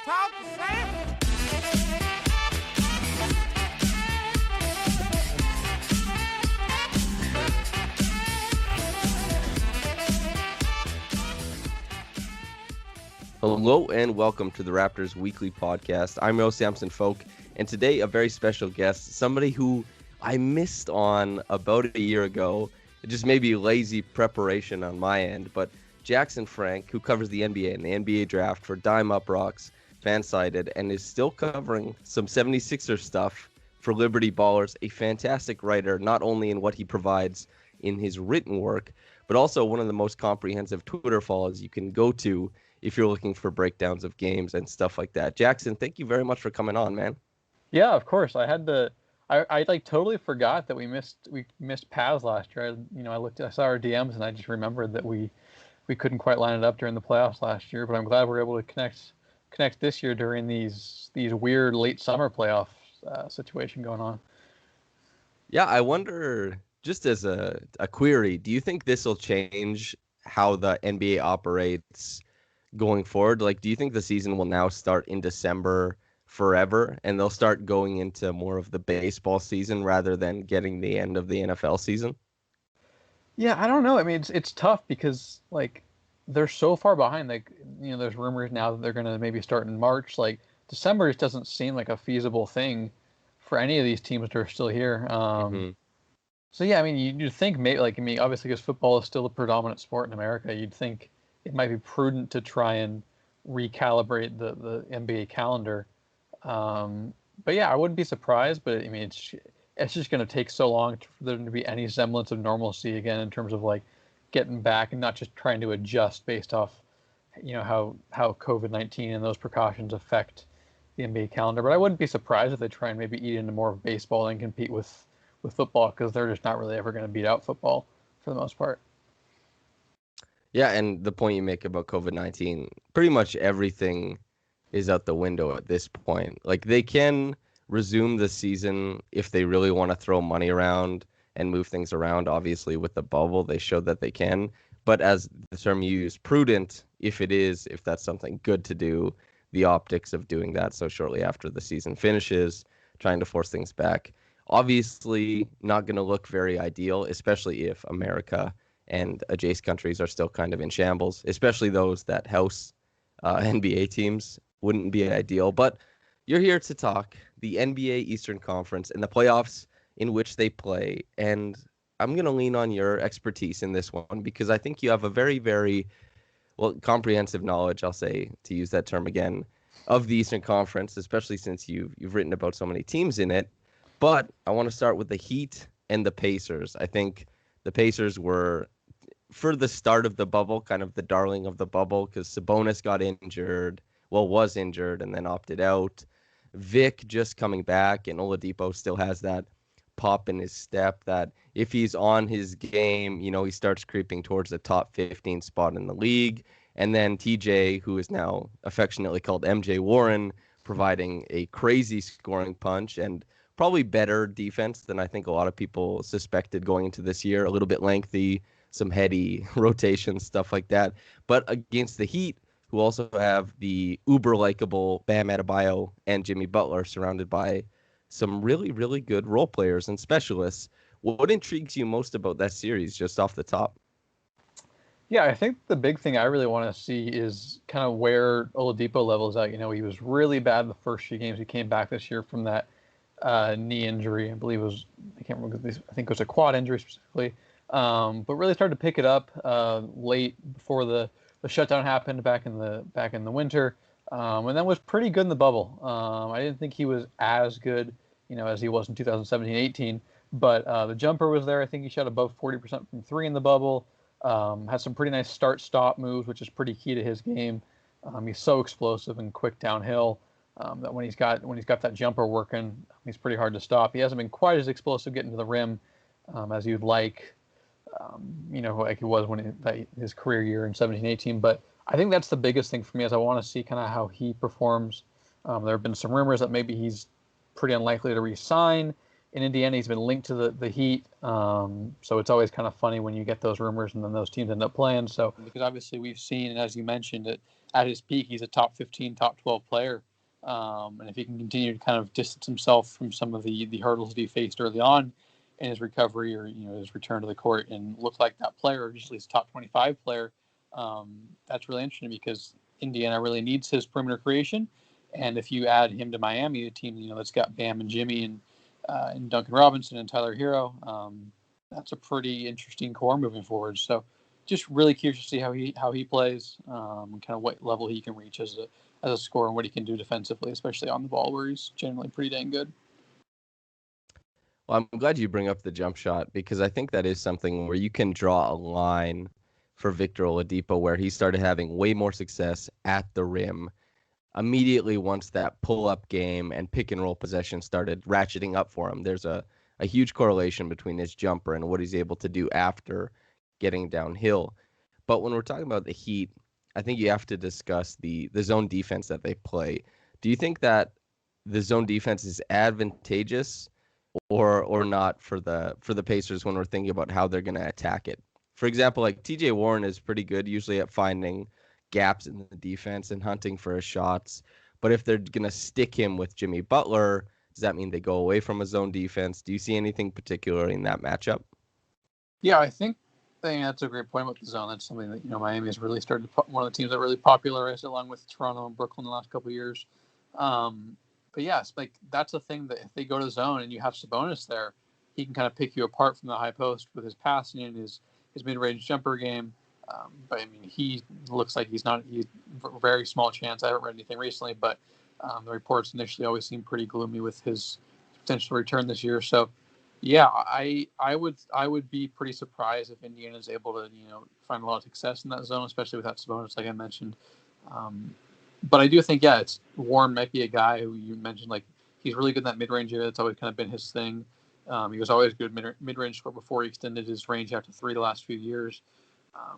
Talk the same. Hello and welcome to the Raptors Weekly Podcast. I'm your host, Samson Folk, and today a very special guest, somebody who I missed on about a year ago. It just may be lazy preparation on my end, but Jackson Frank, who covers the NBA and the NBA draft for Dime Up Rocks, Fansided, and is still covering some 76er stuff for Liberty Ballers, a fantastic writer, not only in what he provides in his written work, but also one of the most comprehensive Twitter follows you can go to if you're looking for breakdowns of games and stuff like that. Jackson, thank you very much for coming on, man. Yeah, of course. I like totally forgot that we missed paths last year. I saw our DMs and I just remembered that we couldn't quite line it up during the playoffs last year. But I'm glad we're able to connect this year during these weird late summer playoff situation going on. Yeah, I wonder, just as a query, do you think this will change how the NBA operates going forward? Like, do you think the season will now start in December forever and they'll start going into more of the baseball season rather than getting the end of the NFL season? Yeah, I don't know. I mean, it's tough because like they're so far behind. Like, there's rumors now that they're going to maybe start in March. Like December just doesn't seem like a feasible thing for any of these teams that are still here. So yeah, I mean, you'd think maybe obviously because football is still the predominant sport in America, you'd think it might be prudent to try and recalibrate the NBA calendar. But yeah, I wouldn't be surprised. But I mean, it's just going to take so long for there to be any semblance of normalcy again in terms of like getting back and not just trying to adjust based off, how COVID-19 and those precautions affect the NBA calendar. But I wouldn't be surprised if they try and maybe eat into more of baseball and compete with football because they're just not really ever going to beat out football for the most part. Yeah, and the point you make about COVID-19, pretty much everything is out the window at this point. Like, they can resume the season if they really want to throw money around and move things around. Obviously, with the bubble, they showed that they can. But as the term you use, prudent, if that's something good to do, the optics of doing that so shortly after the season finishes, trying to force things back. Obviously, not going to look very ideal, especially if America and adjacent countries are still kind of in shambles, especially those that house NBA teams. Wouldn't be ideal. But you're here to talk the NBA Eastern Conference and the playoffs in which they play. And I'm going to lean on your expertise in this one because I think you have a very, very, comprehensive knowledge, I'll say, to use that term again, of the Eastern Conference, especially since you've written about so many teams in it. But I want to start with the Heat and the Pacers. I think the Pacers were, for the start of the bubble, kind of the darling of the bubble because Sabonis was injured and then opted out. Vic just coming back, and Oladipo still has that pop in his step that if he's on his game, he starts creeping towards the top 15 spot in the league. And then TJ, who is now affectionately called MJ Warren, providing a crazy scoring punch and probably better defense than I think a lot of people suspected going into this year. A little bit lengthy, some heady rotations, stuff like that. But against the Heat, who also have the uber likable Bam Adebayo and Jimmy Butler, surrounded by some really, really good role players and specialists. What intrigues you most about that series, just off the top? Yeah, I think the big thing I really want to see is kind of where Oladipo levels out. He was really bad the first few games. He came back this year from that knee injury. I believe I can't remember. I think it was a quad injury specifically. But really started to pick it up late before the shutdown happened back in the winter, and then was pretty good in the bubble. I didn't think he was as good, as he was in 2017-18, but the jumper was there. I think he shot above 40% from three in the bubble. Had some pretty nice start-stop moves, which is pretty key to his game. He's so explosive and quick downhill that when he's got that jumper working, he's pretty hard to stop. He hasn't been quite as explosive getting to the rim as you'd like. Like he was his career year in 17-18. But I think that's the biggest thing for me is I want to see kind of how he performs. There have been some rumors that maybe he's pretty unlikely to re-sign in Indiana. He's been linked to the Heat, so it's always kind of funny when you get those rumors and then those teams end up playing. So because obviously we've seen, and as you mentioned, at his peak, he's a top 15, top 12 player. And if he can continue to kind of distance himself from some of the hurdles that he faced early on in his recovery or his return to the court and look like that player, or just at least top 25 player, that's really interesting because Indiana really needs his perimeter creation. And if you add him to Miami, a team that's got Bam and Jimmy and Duncan Robinson and Tyler Hero, that's a pretty interesting core moving forward. So just really curious to see how he plays, and kind of what level he can reach as a scorer and what he can do defensively, especially on the ball where he's generally pretty dang good. Well, I'm glad you bring up the jump shot because I think that is something where you can draw a line for Victor Oladipo where he started having way more success at the rim immediately once that pull-up game and pick-and-roll possession started ratcheting up for him. There's a huge correlation between his jumper and what he's able to do after getting downhill. But when we're talking about the Heat, I think you have to discuss the zone defense that they play. Do you think that the zone defense is advantageous or not for the Pacers when we're thinking about how they're going to attack it? For example, like TJ Warren is pretty good usually at finding gaps in the defense and hunting for his shots. But if they're going to stick him with Jimmy Butler, does that mean they go away from a zone defense? Do you see anything particular in that matchup? Yeah, I think that's a great point about the zone. That's something that Miami has really started. One of the teams that really popularized it, along with Toronto and Brooklyn, the last couple of years. But yes, like that's a thing that if they go to zone and you have Sabonis there, he can kind of pick you apart from the high post with his passing and his mid-range jumper game. But I mean, he looks like he's a very small chance. I haven't read anything recently, but the reports initially always seem pretty gloomy with his potential return this year. So, yeah, I would be pretty surprised if Indiana is able to find a lot of success in that zone, especially without Sabonis, like I mentioned. But I do think, it's Warren might be a guy who you mentioned, like he's really good in that mid-range area. That's always kind of been his thing. He was always good mid-range score before he extended his range out to 3 the last few years.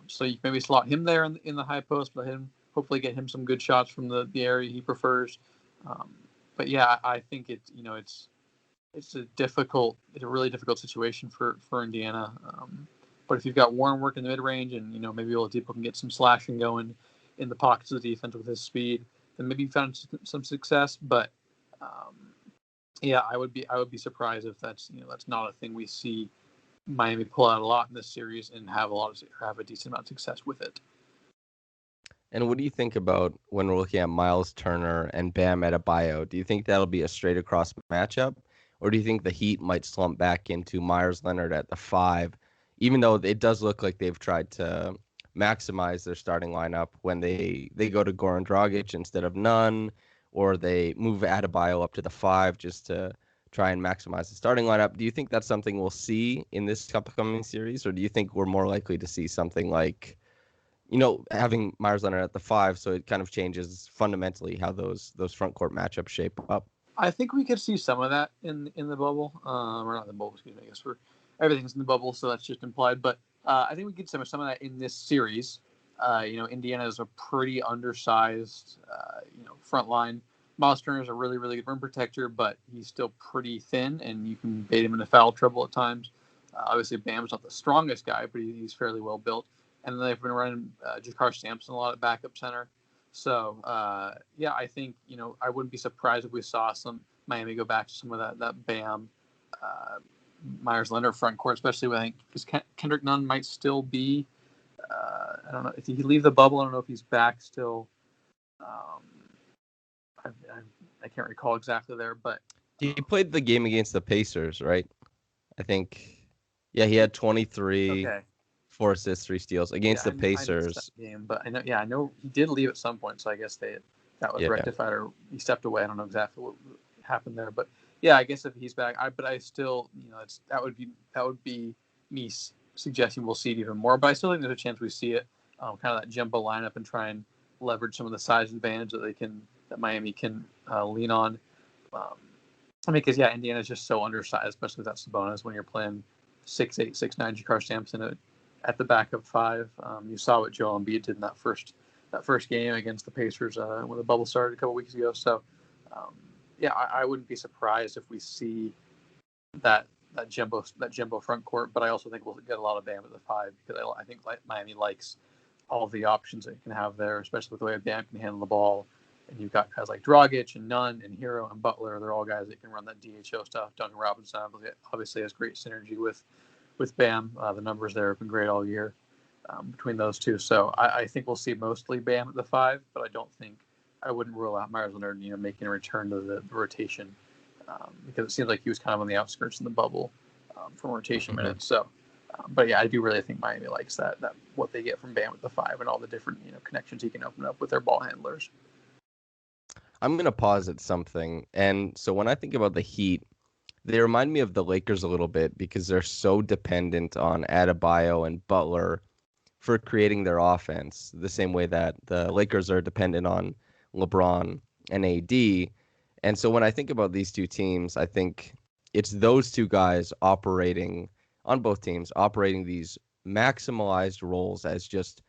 So you can maybe slot him there in the high post, but hopefully get him some good shots from the area he prefers. But yeah, I think it's a really difficult situation for Indiana. But if you've got Warren working the mid range and maybe Oladipo can get some slashing going in the pockets of the defense with his speed, then maybe you found some success. But yeah, I would be surprised if that's not a thing we see Miami pull out a lot in this series and have a decent amount of success with it. And what do you think about when we're looking at Miles Turner and Bam Adebayo? Do you think that'll be a straight across matchup, or do you think the Heat might slump back into Myers Leonard at the 5, even though it does look like they've tried to maximize their starting lineup when they go to Goran Dragic instead of Nunn, or they move Adebayo up to the 5 just to try and maximize the starting lineup? Do you think that's something we'll see in this upcoming series, or do you think we're more likely to see something like having Myers Leonard at the 5, so it kind of changes fundamentally how those front court matchups shape up? I think we could see some of that in the bubble, or not the bubble. Excuse me. I guess everything's in the bubble, so that's just implied. But I think we get some of that in this series. Indiana is a pretty undersized, front line. Miles Turner is a really, really good rim protector, but he's still pretty thin, and you can bait him into foul trouble at times. Obviously, Bam's not the strongest guy, but he's fairly well built. And then they've been running Jakar Sampson a lot at backup center. So, I think, I wouldn't be surprised if we saw some Miami go back to some of that Bam, Myers Leonard front court, especially when I think because Kendrick Nunn might still be, I don't know, if he leave the bubble, I don't know if he's back still. I can't recall exactly there, but. He played the game against the Pacers, right? I think, yeah, he had 23. Okay. 4 assists, 3 steals against the Pacers. I game, but I know he did leave at some point, so I guess that was rectified or he stepped away. I don't know exactly what happened there, but yeah, I guess if he's back, I still, that would be me suggesting we'll see it even more, but I still think there's a chance we see it, kind of that jumbo lineup and try and leverage some of the size advantage that Miami can lean on. Because Indiana's just so undersized, especially with that Sabonis when you're playing 6'8", 6'9" Jakar Sampson at the back of 5. You saw what Joel Embiid did in that first game against the Pacers when the bubble started a couple weeks ago. So, I wouldn't be surprised if we see that jumbo front court. But I also think we'll get a lot of Bam at the 5 because I think Miami likes all the options that you can have there, especially with the way Bam can handle the ball. And you've got guys like Dragic and Nunn and Hero and Butler. They're all guys that can run that DHO stuff. Duncan Robinson obviously has great synergy with Bam. The numbers there have been great all year between those two. So I think we'll see mostly Bam at the 5, but I wouldn't rule out Myers Leonard, making a return to the rotation because it seems like he was kind of on the outskirts in the bubble from rotation minutes. So, but yeah, I do really think Miami likes that what they get from Bam at the 5 and all the different connections he can open up with their ball handlers. I'm going to pause at something. And so when I think about the Heat, they remind me of the Lakers a little bit because they're so dependent on Adebayo and Butler for creating their offense, the same way that the Lakers are dependent on LeBron and AD. And so when I think about these two teams, I think it's those two guys operating on both teams, operating these maximalized roles as just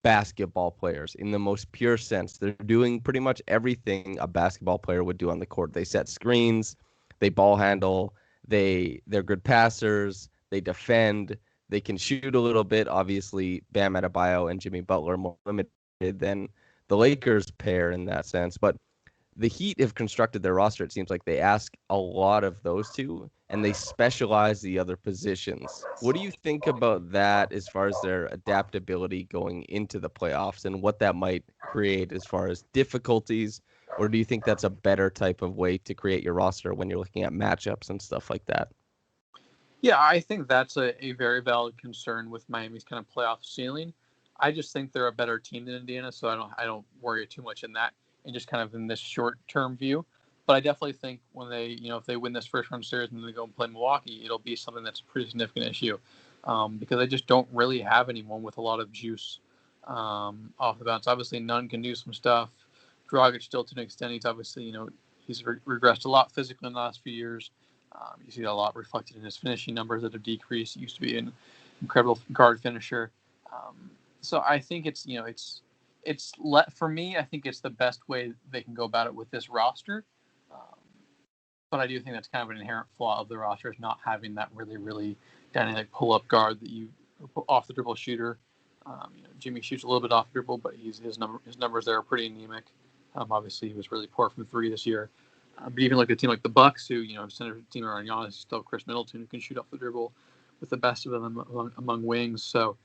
basketball players in the most pure sense. They're doing pretty much everything a basketball player would do on the court. They set screens, they ball handle, they're good passers, they defend, they can shoot a little bit. Obviously, Bam Adebayo and Jimmy Butler are more limited than the Lakers pair in that sense, but the Heat have constructed their roster. It seems like they ask a lot of those two, and they specialize the other positions. What do you think about that as far as their adaptability going into the playoffs and what that might create as far as difficulties? Or do you think that's a better type of way to create your roster when you're looking at matchups and stuff like that? Yeah, I think that's a very valid concern with Miami's kind of playoff ceiling. I just think they're a better team than Indiana, so I don't worry too much in that, and just kind of in this short term view. But I definitely think when they, if they win this first round series and then they go and play Milwaukee, it'll be something that's a pretty significant issue because they just don't really have anyone with a lot of juice off the bounce. Obviously, Nunn can do some stuff. Dragic still to an extent. He's obviously, he's regressed a lot physically in the last few years. You see that a lot reflected in his finishing numbers that have decreased. He used to be an incredible guard finisher. So I think for me, I think it's the best way they can go about it with this roster. But I do think that's kind of an inherent flaw of the roster is not having that really, really dynamic pull-up guard that you off the dribble shooter. Jimmy shoots a little bit off the dribble, but his numbers there are pretty anemic. Obviously, he was really poor from 3 this year. But even like a team like the Bucks, who center team around Giannis, still Chris Middleton, who can shoot off the dribble with the best of them among wings. So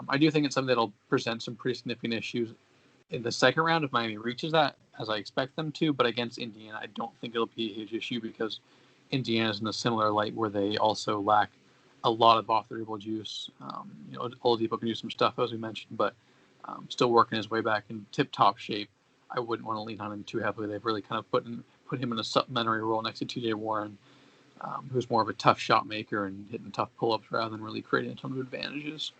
I do think it's something that'll present some pretty significant issues in the second round if Miami reaches that, as I expect them to. But against Indiana, I don't think it'll be a huge issue because Indiana's in a similar light where they also lack a lot of off the dribble juice. Oladipo can do some stuff as we mentioned, but still working his way back in tip-top shape. I wouldn't want to lean on him too heavily. They've really kind of put him in a supplementary role next to T.J. Warren, who's more of a tough shot maker and hitting tough pull-ups rather than really creating a ton of advantages.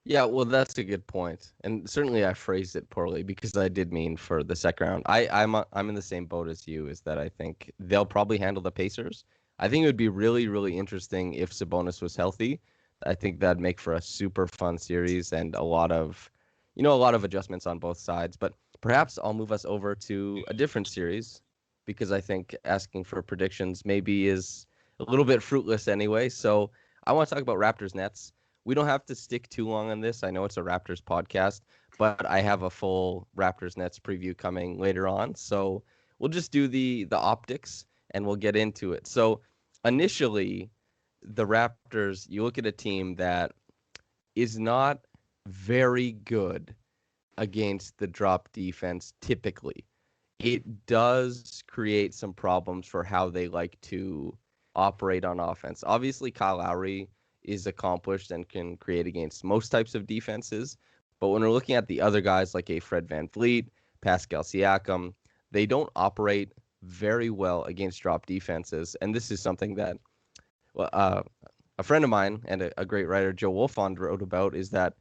Yeah, well, that's a good point, and certainly I phrased it poorly because I did mean for the second round. I'm in the same boat as you, is that I think they'll probably handle the Pacers. I think it would be really, really interesting if Sabonis was healthy. I think that'd make for a super fun series and a lot of adjustments on both sides. But perhaps I'll move us over to a different series because I think asking for predictions maybe is a little bit fruitless anyway. So I want to talk about Raptors Nets. We don't have to stick too long on this. I know it's a Raptors podcast, but I have a full Raptors Nets preview coming later on. So we'll just do the optics and we'll get into it. So initially, the Raptors, you look at a team that is not very good against the drop defense typically. It does create some problems for how they like to operate on offense. Obviously, Kyle Lowry is accomplished and can create against most types of defenses. But when we're looking at the other guys like a Fred VanVleet, Pascal Siakam, they don't operate very well against drop defenses. And this is something that a friend of mine and a great writer, Joe Wolfond, wrote about, is that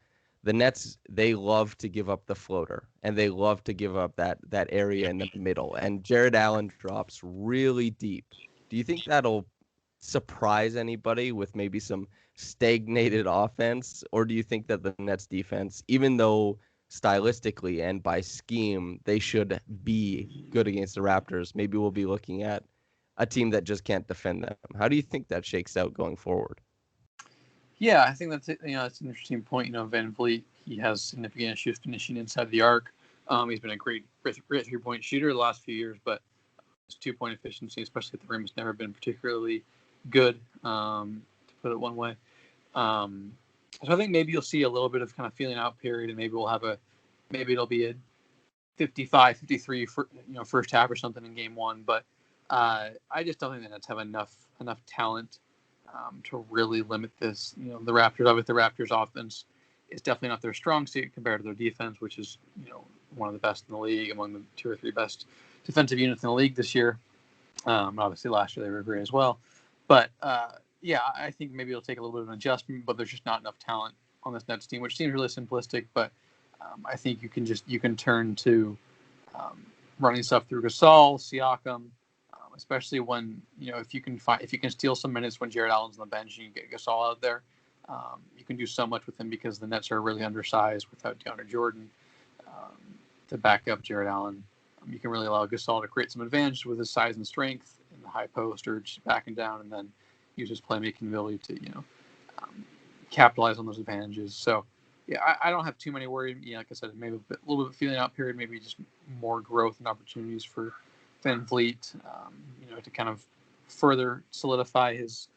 the Nets, they love to give up the floater and they love to give up that area in the middle. And Jared Allen drops really deep. Do you think that'll surprise anybody with maybe some stagnated offense? Or do you think that the Nets defense, even though stylistically and by scheme they should be good against the Raptors, maybe we'll be looking at a team that just can't defend them. How do you think that shakes out going forward? Yeah, I think that's it. That's an interesting point. Van Vliet, he has significant issues finishing inside the arc. He's been a great 3-point shooter the last few years, but his 2-point efficiency, especially at the rim, has never been particularly good, to put it one way. So I think maybe you'll see a little bit of kind of feeling out period, and maybe it'll be a 55, 53 first half or something in game one. But I just don't think the Nets have enough talent to really limit this. The Raptors, obviously, the Raptors offense is definitely not their strong suit compared to their defense, which is one of the best in the league, among the 2 or 3 best defensive units in the league this year. Obviously, last year they were great as well. But yeah, I think maybe it'll take a little bit of an adjustment, but there's just not enough talent on this Nets team, which seems really simplistic. But I think you can turn to running stuff through Gasol, Siakam, especially when if you can steal some minutes when Jared Allen's on the bench and you get Gasol out there, you can do so much with him because the Nets are really undersized without DeAndre Jordan to back up Jared Allen. You can really allow Gasol to create some advantage with his size and strength in the high post or just backing down, and then use his playmaking ability to capitalize on those advantages. So yeah, I don't have too many worries. Like I said, maybe a little bit feeling out period, maybe just more growth and opportunities for Van Vliet, to kind of further solidify his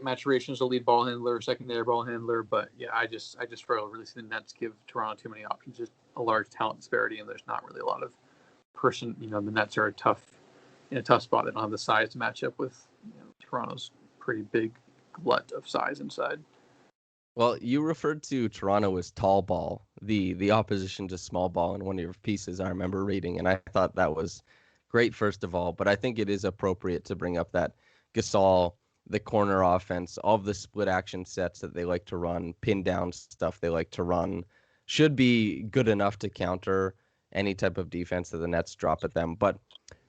maturation as a lead ball handler, secondary ball handler. But yeah, I just struggle really see the Nets give Toronto too many options, just a large talent disparity, and there's not really a lot of person. The Nets are in a tough spot. They don't have the size to match up with Toronto's pretty big glut of size inside. Well, you referred to Toronto as tall ball, the opposition to small ball in one of your pieces I remember reading, and I thought that was great, first of all. But I think it is appropriate to bring up that Gasol, the corner offense, all of the split action sets that they like to run, pin down stuff they like to run, should be good enough to counter any type of defense that the Nets drop at them. But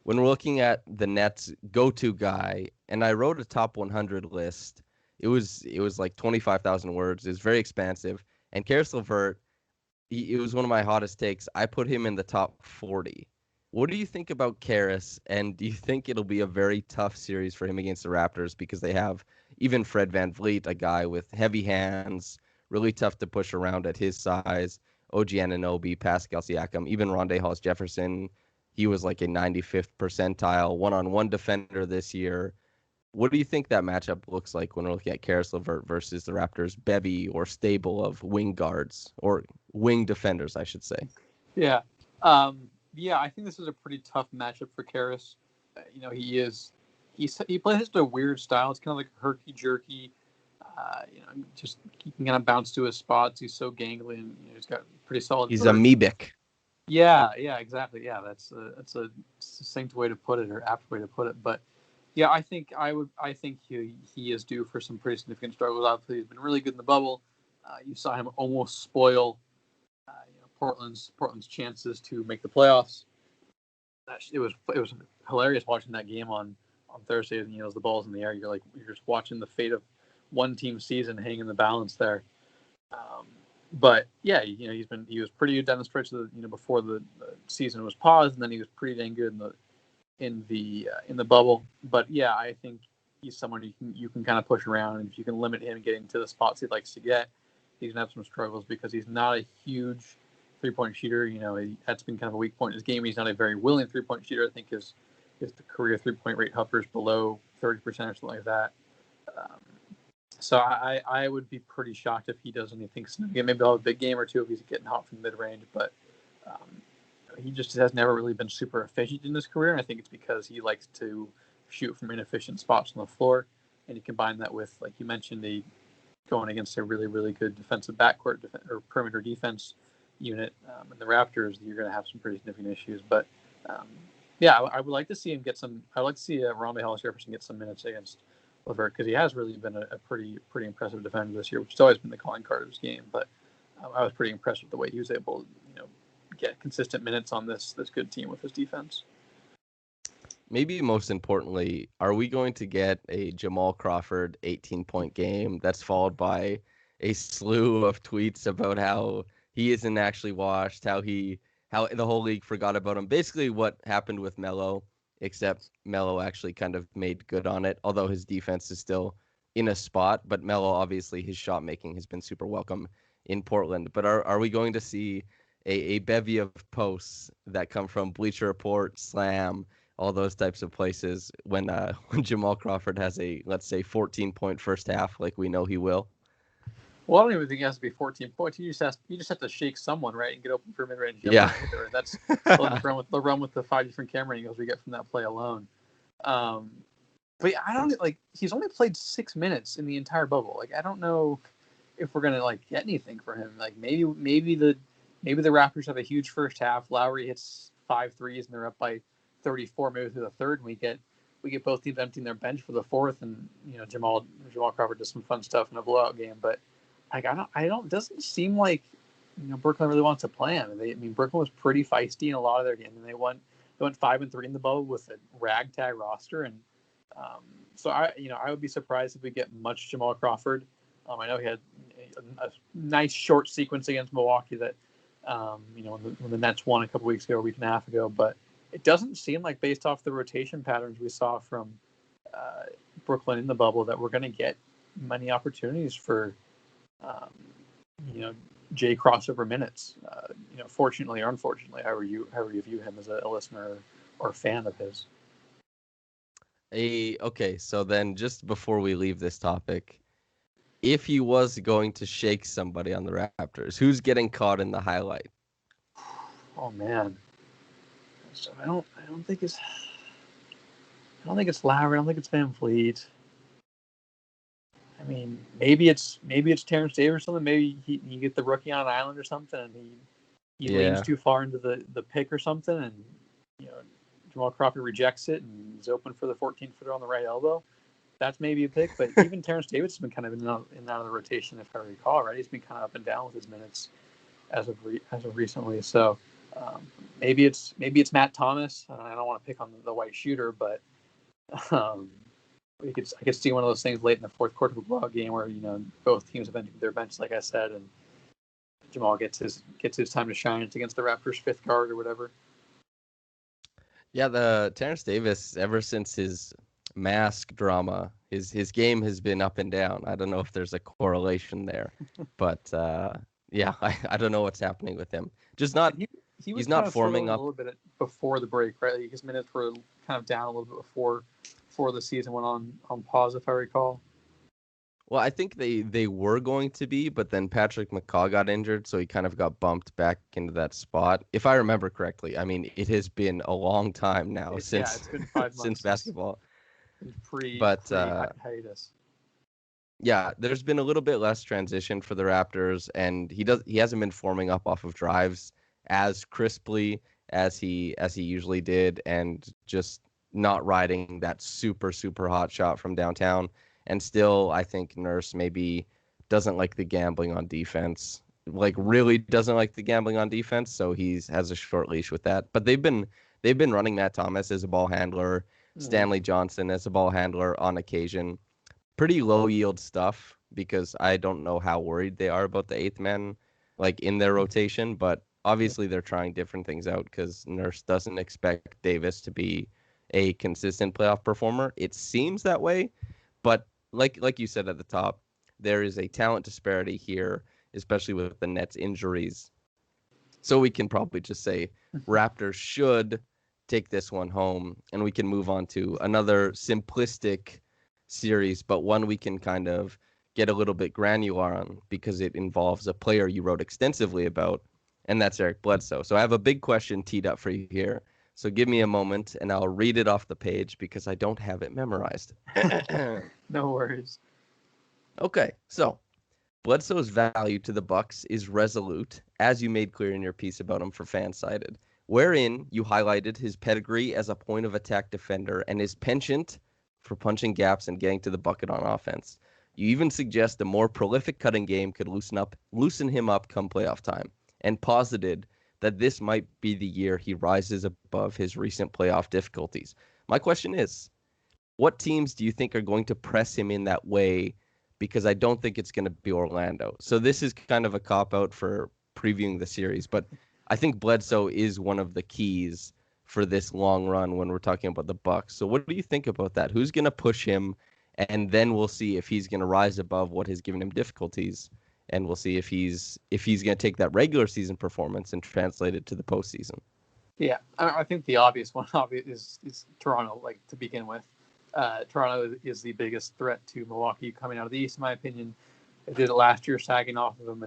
when we're looking at the Nets go-to guy, and I wrote a top 100 list. It was like 25,000 words. It was very expansive. And Karis LeVert, it was one of my hottest takes. I put him in the top 40. What do you think about Karis? And do you think it'll be a very tough series for him against the Raptors because they have even Fred VanVleet, a guy with heavy hands, really tough to push around at his size, OG Anunoby, Pascal Siakam, even Rondae Hollis-Jefferson. He was like a 95th percentile one-on-one defender this year. What do you think that matchup looks like when we're looking at Karis LeVert versus the Raptors' bevy or stable of wing guards or wing defenders, I should say? Yeah. I think this is a pretty tough matchup for Karis. He plays just a weird style. It's kind of like herky jerky. Just he can kind of bounce to his spots. He's so gangly, and he's got pretty solid. He's amoebic. Yeah, exactly. Yeah, that's a succinct way to put it, or apt way to put it. But yeah, I think he is due for some pretty significant struggles. Obviously, he's been really good in the bubble. You saw him almost spoil Portland's chances to make the playoffs. It was hilarious watching that game on Thursday. And as the ball's in the air, you're just watching the fate of one team's season hang in the balance there. But yeah, he was pretty good down the stretch of before the season was paused, and then he was pretty dang good in the bubble. But yeah, I think he's someone you can kind of push around, and if you can limit him getting to the spots he likes to get, he's gonna have some struggles because he's not a huge 3-point shooter. That's been kind of a weak point in his game. He's not a very willing 3-point shooter. I think his the career 3-point rate hovers below 30% or something like that. So I would be pretty shocked if he does anything significant. Maybe he'll have a big game or two if he's getting hot from mid-range, but he just has never really been super efficient in his career. And I think it's because he likes to shoot from inefficient spots on the floor. And you combine that with, like you mentioned, going against a really, really good defensive backcourt or perimeter defense unit in the Raptors, you're going to have some pretty significant issues. But I would like to see him get some. I'd like to see Rondae Hollis-Jefferson get some minutes against LeVert because he has really been a pretty impressive defender this year, which has always been the calling card of his game. But I was pretty impressed with the way he was able to, get consistent minutes on this good team with his defense. Maybe most importantly, are we going to get a Jamal Crawford 18-point game that's followed by a slew of tweets about how he isn't actually washed, how the whole league forgot about him? Basically what happened with Melo except Melo actually kind of made good on it, although his defense is still in a spot. But Melo, obviously, his shot making has been super welcome in Portland. But are we going to see a bevy of posts that come from Bleacher Report, Slam, all those types of places when when Jamal Crawford has a, let's say, 14-point first half, like we know he will? Well, I don't even think it has to be 14 points. You just have to shake someone, right, and get open for a mid-range jumper. Yeah. Right? That's they'll run with the 5 different camera angles we get from that play alone. But I don't like. He's only played 6 minutes in the entire bubble. Like, I don't know if we're gonna like get anything for him. Like, maybe the Raptors have a huge first half. Lowry hits 5 threes and they're up by 34 maybe through the third, and we get both teams emptying their bench for the fourth, and Jamal Crawford does some fun stuff in a blowout game. But like, doesn't seem like Brooklyn really wants to play him. Brooklyn was pretty feisty in a lot of their games, and they went 5-3 in the bubble with a ragtag roster, and so I would be surprised if we get much Jamal Crawford. I know he had a nice short sequence against Milwaukee that when the Nets won a couple weeks ago, a week and a half ago, but it doesn't seem like, based off the rotation patterns we saw from Brooklyn in the bubble, that we're going to get many opportunities for Jay crossover minutes. Fortunately or unfortunately, however you view him as a listener or fan of his. Okay, so then just before we leave this topic, if he was going to shake somebody on the Raptors, who's getting caught in the highlight? Oh man, so I don't think it's Lowry. I don't think it's Van Fleet. I mean, maybe it's Terence Davis or something. Maybe you get the rookie on an island or something, and he leans too far into the pick or something, and Jamal Crawford rejects it and is open for the 14-footer on the right elbow. That's maybe a pick, but even Terence Davis has been kind of in and out of the rotation, if I recall. Right, he's been kind of up and down with his minutes as of recently. So maybe it's Matt Thomas. I don't want to pick on the white shooter, but I could see one of those things late in the fourth quarter of a blowout game where both teams have emptied their bench, like I said, and Jamal gets his time to shine. It's against the Raptors' fifth guard or whatever. Yeah, the Terence Davis, ever since his mask drama, his game has been up and down. I don't know if there's a correlation there, but yeah, I don't know what's happening with him. Just not. He was he's not forming up a little bit before the break, right? Like, his minutes were kind of down a little bit before the season went on pause, if I recall. Well, I think they were going to be, but then Patrick McCaw got injured, so he kind of got bumped back into that spot. If I remember correctly, I mean, it has been a long time now it's been 5 months since basketball. Hiatus. Yeah, there's been a little bit less transition for the Raptors, and he hasn't been forming up off of drives as crisply as he usually did, and just not riding that super hot shot from downtown. And still, I think Nurse maybe doesn't like the gambling on defense, like really doesn't like the gambling on defense. So has a short leash with that. But they've been running Matt Thomas as a ball handler, Stanley Johnson as a ball handler on occasion. Pretty low yield stuff, because I don't know how worried they are about the eighth man, like, in their rotation. But obviously they're trying different things out, because Nurse doesn't expect Davis to be a consistent playoff performer. It seems that way. But like you said at the top, there is a talent disparity here, especially with the Nets injuries. So we can probably just say Raptors should take this one home, and we can move on to another simplistic series, but one we can kind of get a little bit granular on, because it involves a player you wrote extensively about, and that's Eric Bledsoe. So I have a big question teed up for you here. So give me a moment, and I'll read it off the page, because I don't have it memorized. No worries. Okay, so Bledsoe's value to the Bucks is resolute, as you made clear in your piece about him for Fansided, wherein you highlighted his pedigree as a point of attack defender and his penchant for punching gaps and getting to the bucket on offense. You even suggest a more prolific cutting game could loosen him up come playoff time, and posited that this might be the year he rises above his recent playoff difficulties. My question is, what teams do you think are going to press him in that way? Because I don't think it's going to be Orlando. So this is kind of a cop-out for previewing the series, but I think Bledsoe is one of the keys for this long run when we're talking about the Bucks. So what do you think about that? Who's going to push him? And then we'll see if he's going to rise above what has given him difficulties, and we'll see if he's going to take that regular season performance and translate it to the postseason. Yeah, I think the obvious one is Toronto. Like, to begin with, Toronto is the biggest threat to Milwaukee coming out of the East, in my opinion. They did it last year, sagging off of him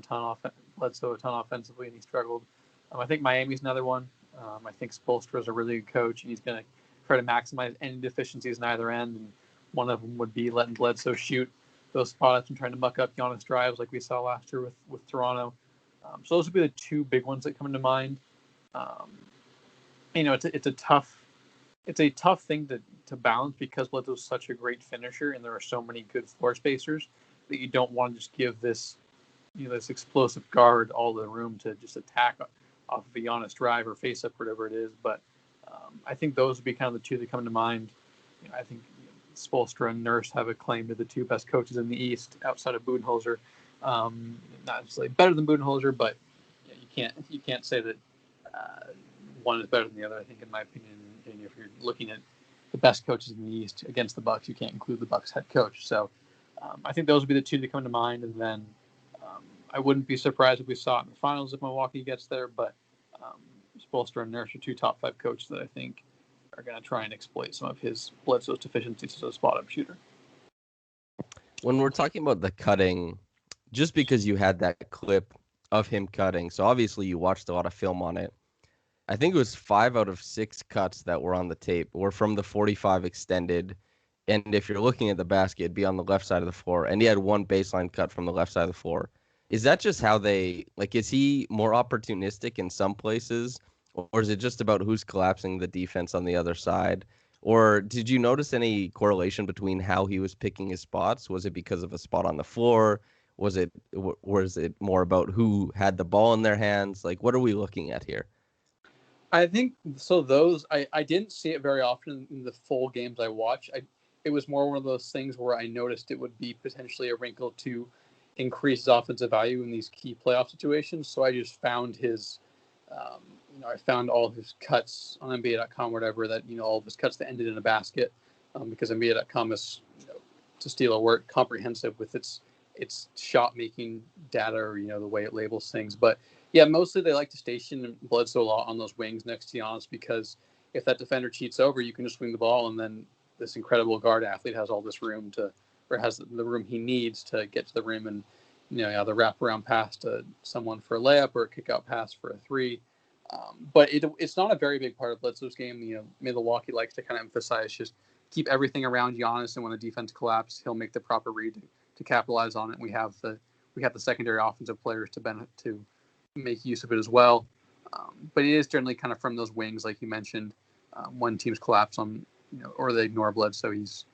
Bledsoe a ton offensively, and he struggled. I think Miami's another one. I think Spoelstra is a really good coach, and he's going to try to maximize any deficiencies in either end. And one of them would be letting Bledsoe shoot those spots and trying to muck up Giannis drives like we saw last year with Toronto. So those would be the two big ones that come to mind. It's a tough thing to balance because Bledsoe's such a great finisher and there are so many good floor spacers that you don't want to just give this explosive guard all the room to just attack off of a Giannis drive or face up, whatever it is. But I think those would be kind of the two that come to mind. I think Spoelstra and Nurse have a claim to the two best coaches in the East outside of Budenholzer. Not necessarily better than Budenholzer, but you can't say that one is better than the other. I think, in my opinion, and if you're looking at the best coaches in the East against the Bucks, you can't include the Bucks head coach. So I think those would be the two that come to mind. And then I wouldn't be surprised if we saw it in the finals if Milwaukee gets there. But Spoelstra and Nurse are two top 5 coaches that I think are going to try and exploit some of his Bledsoe's deficiencies as a spot-up shooter. When we're talking about the cutting, just because you had that clip of him cutting, so obviously you watched a lot of film on it. I think it was 5 out of 6 cuts that were on the tape were from the 45 extended. And if you're looking at the basket, it'd be on the left side of the floor. And he had one baseline cut from the left side of the floor. Is that just how is he more opportunistic in some places? Or is it just about who's collapsing the defense on the other side? Or did you notice any correlation between how he was picking his spots? Was it because of a spot on the floor? Was it more about who had the ball in their hands? Like, what are we looking at here? I think so. Those I didn't see it very often in the full games I watched. It was more one of those things where I noticed it would be potentially a wrinkle to increase his offensive value in these key playoff situations. So I just found his, I found all of his cuts on NBA.com, whatever, that, all of his cuts that ended in a basket, because NBA.com is, to steal a word, comprehensive with its shot making data, or, the way it labels things. But yeah, mostly they like to station Bledsoe a lot on those wings next to Giannis, because if that defender cheats over, you can just swing the ball, and then this incredible guard athlete has all this room has the room he needs to get to the rim and, either wrap around pass to someone for a layup or a kick out pass for a 3. But it's not a very big part of Bledsoe's game. Milwaukee likes to kind of emphasize just keep everything around Giannis, and when the defense collapses, he'll make the proper read to capitalize on it. And we have the secondary offensive players to make use of it as well. But it is generally kind of from those wings, like you mentioned. When teams collapse on, or they ignore Bledsoe, he's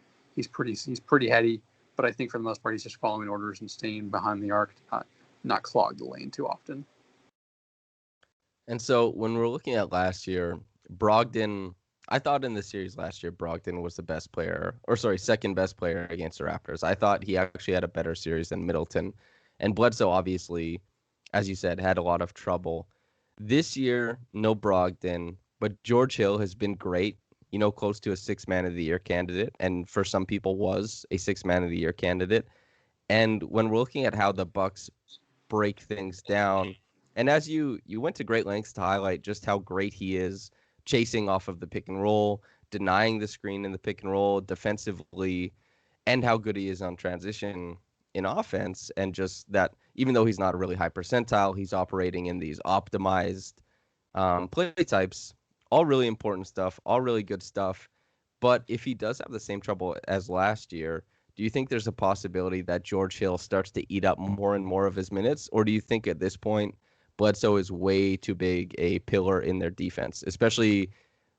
pretty heady. But I think for the most part, he's just following orders and staying behind the arc to not clog the lane too often. And so when we're looking at last year, Brogdon, I thought in the series last year, Brogdon was second best player against the Raptors. I thought he actually had a better series than Middleton. And Bledsoe, obviously, as you said, had a lot of trouble. This year, no Brogdon, but George Hill has been great, close to a 6 Man of the Year candidate, and for some people was a 6 Man of the Year candidate. And when we're looking at how the Bucks break things down, and as you went to great lengths to highlight just how great he is chasing off of the pick and roll, denying the screen in the pick and roll defensively, and how good he is on transition in offense, and just that even though he's not a really high percentile, he's operating in these optimized play types, all really important stuff, all really good stuff. But if he does have the same trouble as last year, do you think there's a possibility that George Hill starts to eat up more and more of his minutes? Or do you think at this point, Bledsoe is way too big a pillar in their defense? Especially,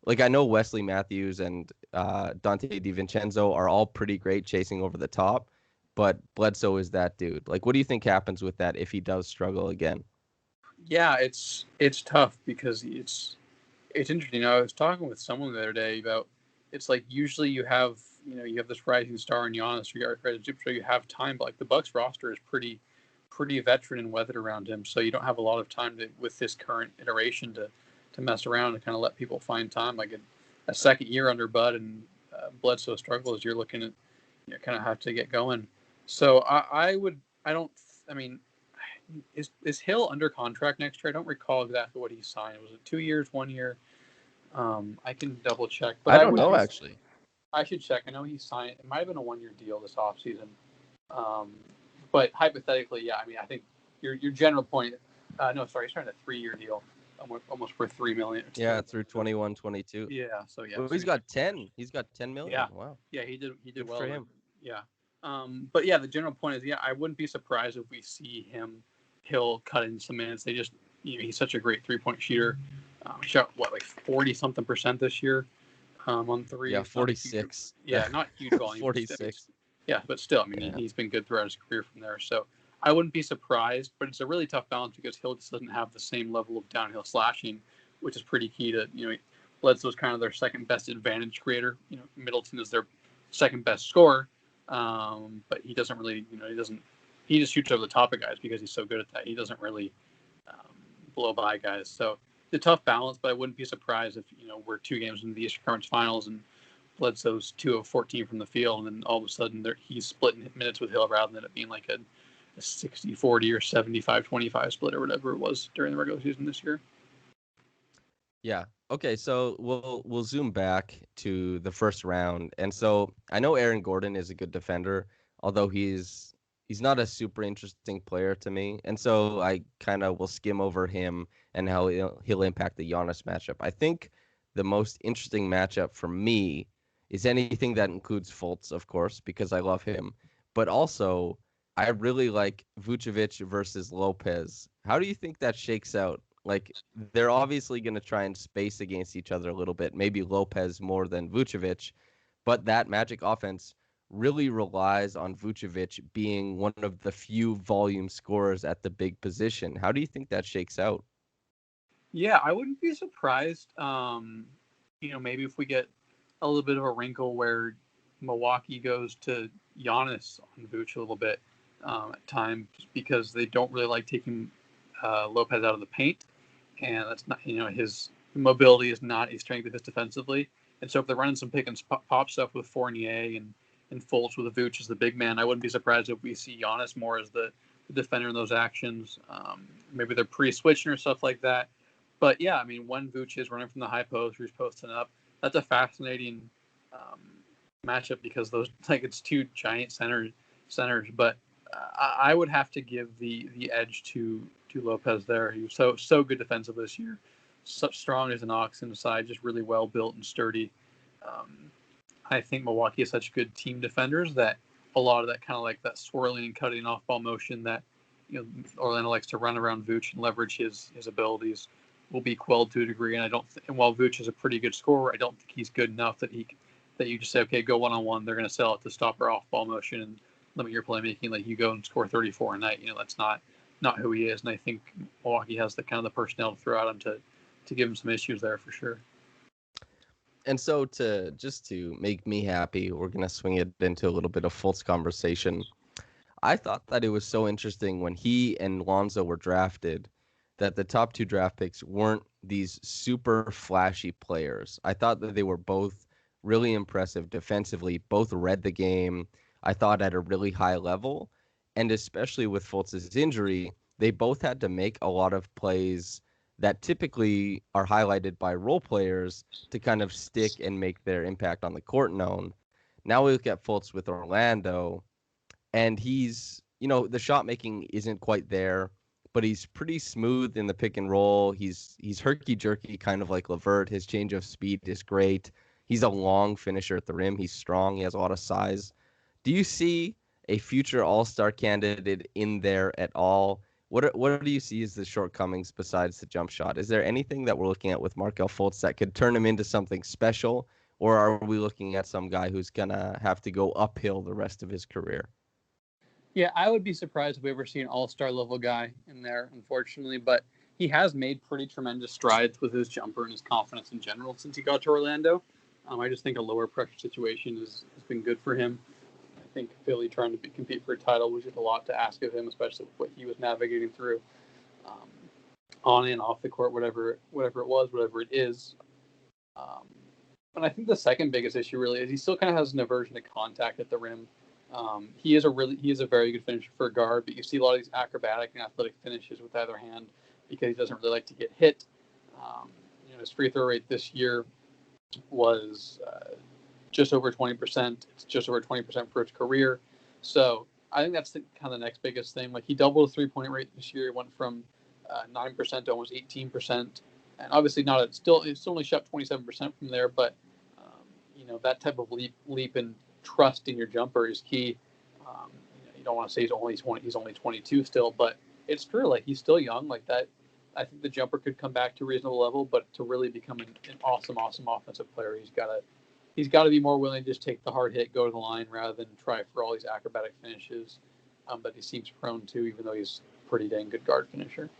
I know Wesley Matthews and Dante DiVincenzo are all pretty great chasing over the top, but Bledsoe is that dude. What do you think happens with that if he does struggle again? Yeah, it's tough because it's interesting. I was talking with someone the other day about, it's like usually you have this rising star in Giannis, so you have time, but the Bucks roster is pretty veteran and weathered around him, so you don't have a lot of time with this current iteration to mess around and kind of let people find time. Like a second year under Bud and Bledsoe struggles, you're looking at kind of have to get going. So I mean, is Hill under contract next year? I don't recall exactly what he signed. Was it 2 years, 1 year? I can double check, but I don't know actually. I should check. I know he signed. It might have been a 1 year deal this offseason. But hypothetically, yeah. I mean, I think your general point. No, sorry, he's trying a 3 year deal, almost for $3 million. Yeah, through 21, 22. Yeah. So yeah. Well, so he's got 10. He's got 10 million. Yeah. Wow. Yeah, he did Good well for him. Yeah. But yeah, the general point is, yeah, I wouldn't be surprised if we see Hill cut in some minutes. They just, he's such a great 3-point shooter. Shot like 40-something% this year on three. Yeah, 46. Not huge volume. 46. Yeah, but still, I mean, he's been good throughout his career from there. So I wouldn't be surprised, but it's a really tough balance because Hill just doesn't have the same level of downhill slashing, which is pretty key to, Bledsoe's kind of their second best advantage creator. Middleton is their second best scorer, but he doesn't really, he just shoots over the top of guys because he's so good at that. He doesn't really blow by guys. So it's a tough balance, but I wouldn't be surprised if, we're 2 games into the Eastern Conference Finals and Bledsoe's 2 of 14 from the field, and then all of a sudden he's splitting minutes with Hill rather than it being like a 60-40 or 75-25 split or whatever it was during the regular season this year. Yeah. Okay, so we'll zoom back to the first round. And so I know Aaron Gordon is a good defender, although he's not a super interesting player to me. And so I kind of will skim over him and how he'll impact the Giannis matchup. I think the most interesting matchup for me is anything that includes Fultz, of course, because I love him. But also, I really like Vucevic versus Lopez. How do you think that shakes out? Like, they're obviously going to try and space against each other a little bit, maybe Lopez more than Vucevic, but that Magic offense really relies on Vucevic being one of the few volume scorers at the big position. How do you think that shakes out? Yeah, I wouldn't be surprised. Maybe if we get a little bit of a wrinkle where Milwaukee goes to Giannis on Vuce a little bit at times because they don't really like taking Lopez out of the paint, and that's not, his mobility is not a strength of his defensively. And so if they're running some pick and pop stuff with Fournier and Fultz with Vuce as the big man, I wouldn't be surprised if we see Giannis more as the defender in those actions. Maybe they're pre-switching or stuff like that. But yeah, I mean, when Vuce is running from the high post, who's posting up, that's a fascinating matchup because it's 2 giant centers. But I would have to give the edge to Lopez there. He was so good defensive this year, such strong as an ox inside, just really well built and sturdy. I think Milwaukee has such good team defenders that a lot of that kind of like that swirling and cutting off ball motion that Orlando likes to run around Vuce and leverage his abilities will be quelled to a degree. And and while Vuce is a pretty good scorer, I don't think he's good enough that you just say, okay, go 1-on-1. They're going to sell it to stop our off ball motion and limit your playmaking. Like you go and score 34 a night. That's not who he is. And I think Milwaukee has the kind of the personnel to throw at him to give him some issues there for sure. And so to make me happy, we're going to swing it into a little bit of Fultz conversation. I thought that it was so interesting when he and Lonzo were drafted that the top 2 draft picks weren't these super flashy players. I thought that they were both really impressive defensively, both read the game, I thought at a really high level. And especially with Fultz's injury, they both had to make a lot of plays that typically are highlighted by role players to kind of stick and make their impact on the court known. Now we look at Fultz with Orlando, and he's, the shot making isn't quite there, but he's pretty smooth in the pick and roll. He's herky jerky, kind of like LeVert. His change of speed is great. He's a long finisher at the rim. He's strong. He has a lot of size. Do you see a future All-Star candidate in there at all? What do you see as the shortcomings besides the jump shot? Is there anything that we're looking at with Markelle Fultz that could turn him into something special, or are we looking at some guy who's gonna have to go uphill the rest of his career? Yeah, I would be surprised if we ever see an all-star level guy in there, unfortunately. But he has made pretty tremendous strides with his jumper and his confidence in general since he got to Orlando. I just think a lower pressure situation has been good for him. I think Philly trying to compete for a title was just a lot to ask of him, especially with what he was navigating through. on and off the court, whatever it is. Um, and I think the second biggest issue really is he still kind of has an aversion to contact at the rim. He is a very good finisher for a guard, but you see a lot of these acrobatic and athletic finishes with either hand because he doesn't really like to get hit. His free throw rate this year was just over 20%. It's just over 20% for his career. So I think that's kind of the next biggest thing. Like he doubled his 3-point rate this year. It went from 9% to almost 18%. And obviously it's only shot 27% from there, but that type of leap in trust in your jumper is key. You don't want to say he's only 20, he's only 22 still, but it's true. Like he's still young. Like that, I think the jumper could come back to a reasonable level, but to really become an awesome offensive player, he's got to be more willing to just take the hard hit, go to the line rather than try for all these acrobatic finishes. But he seems prone to, even though he's a pretty dang good guard finisher.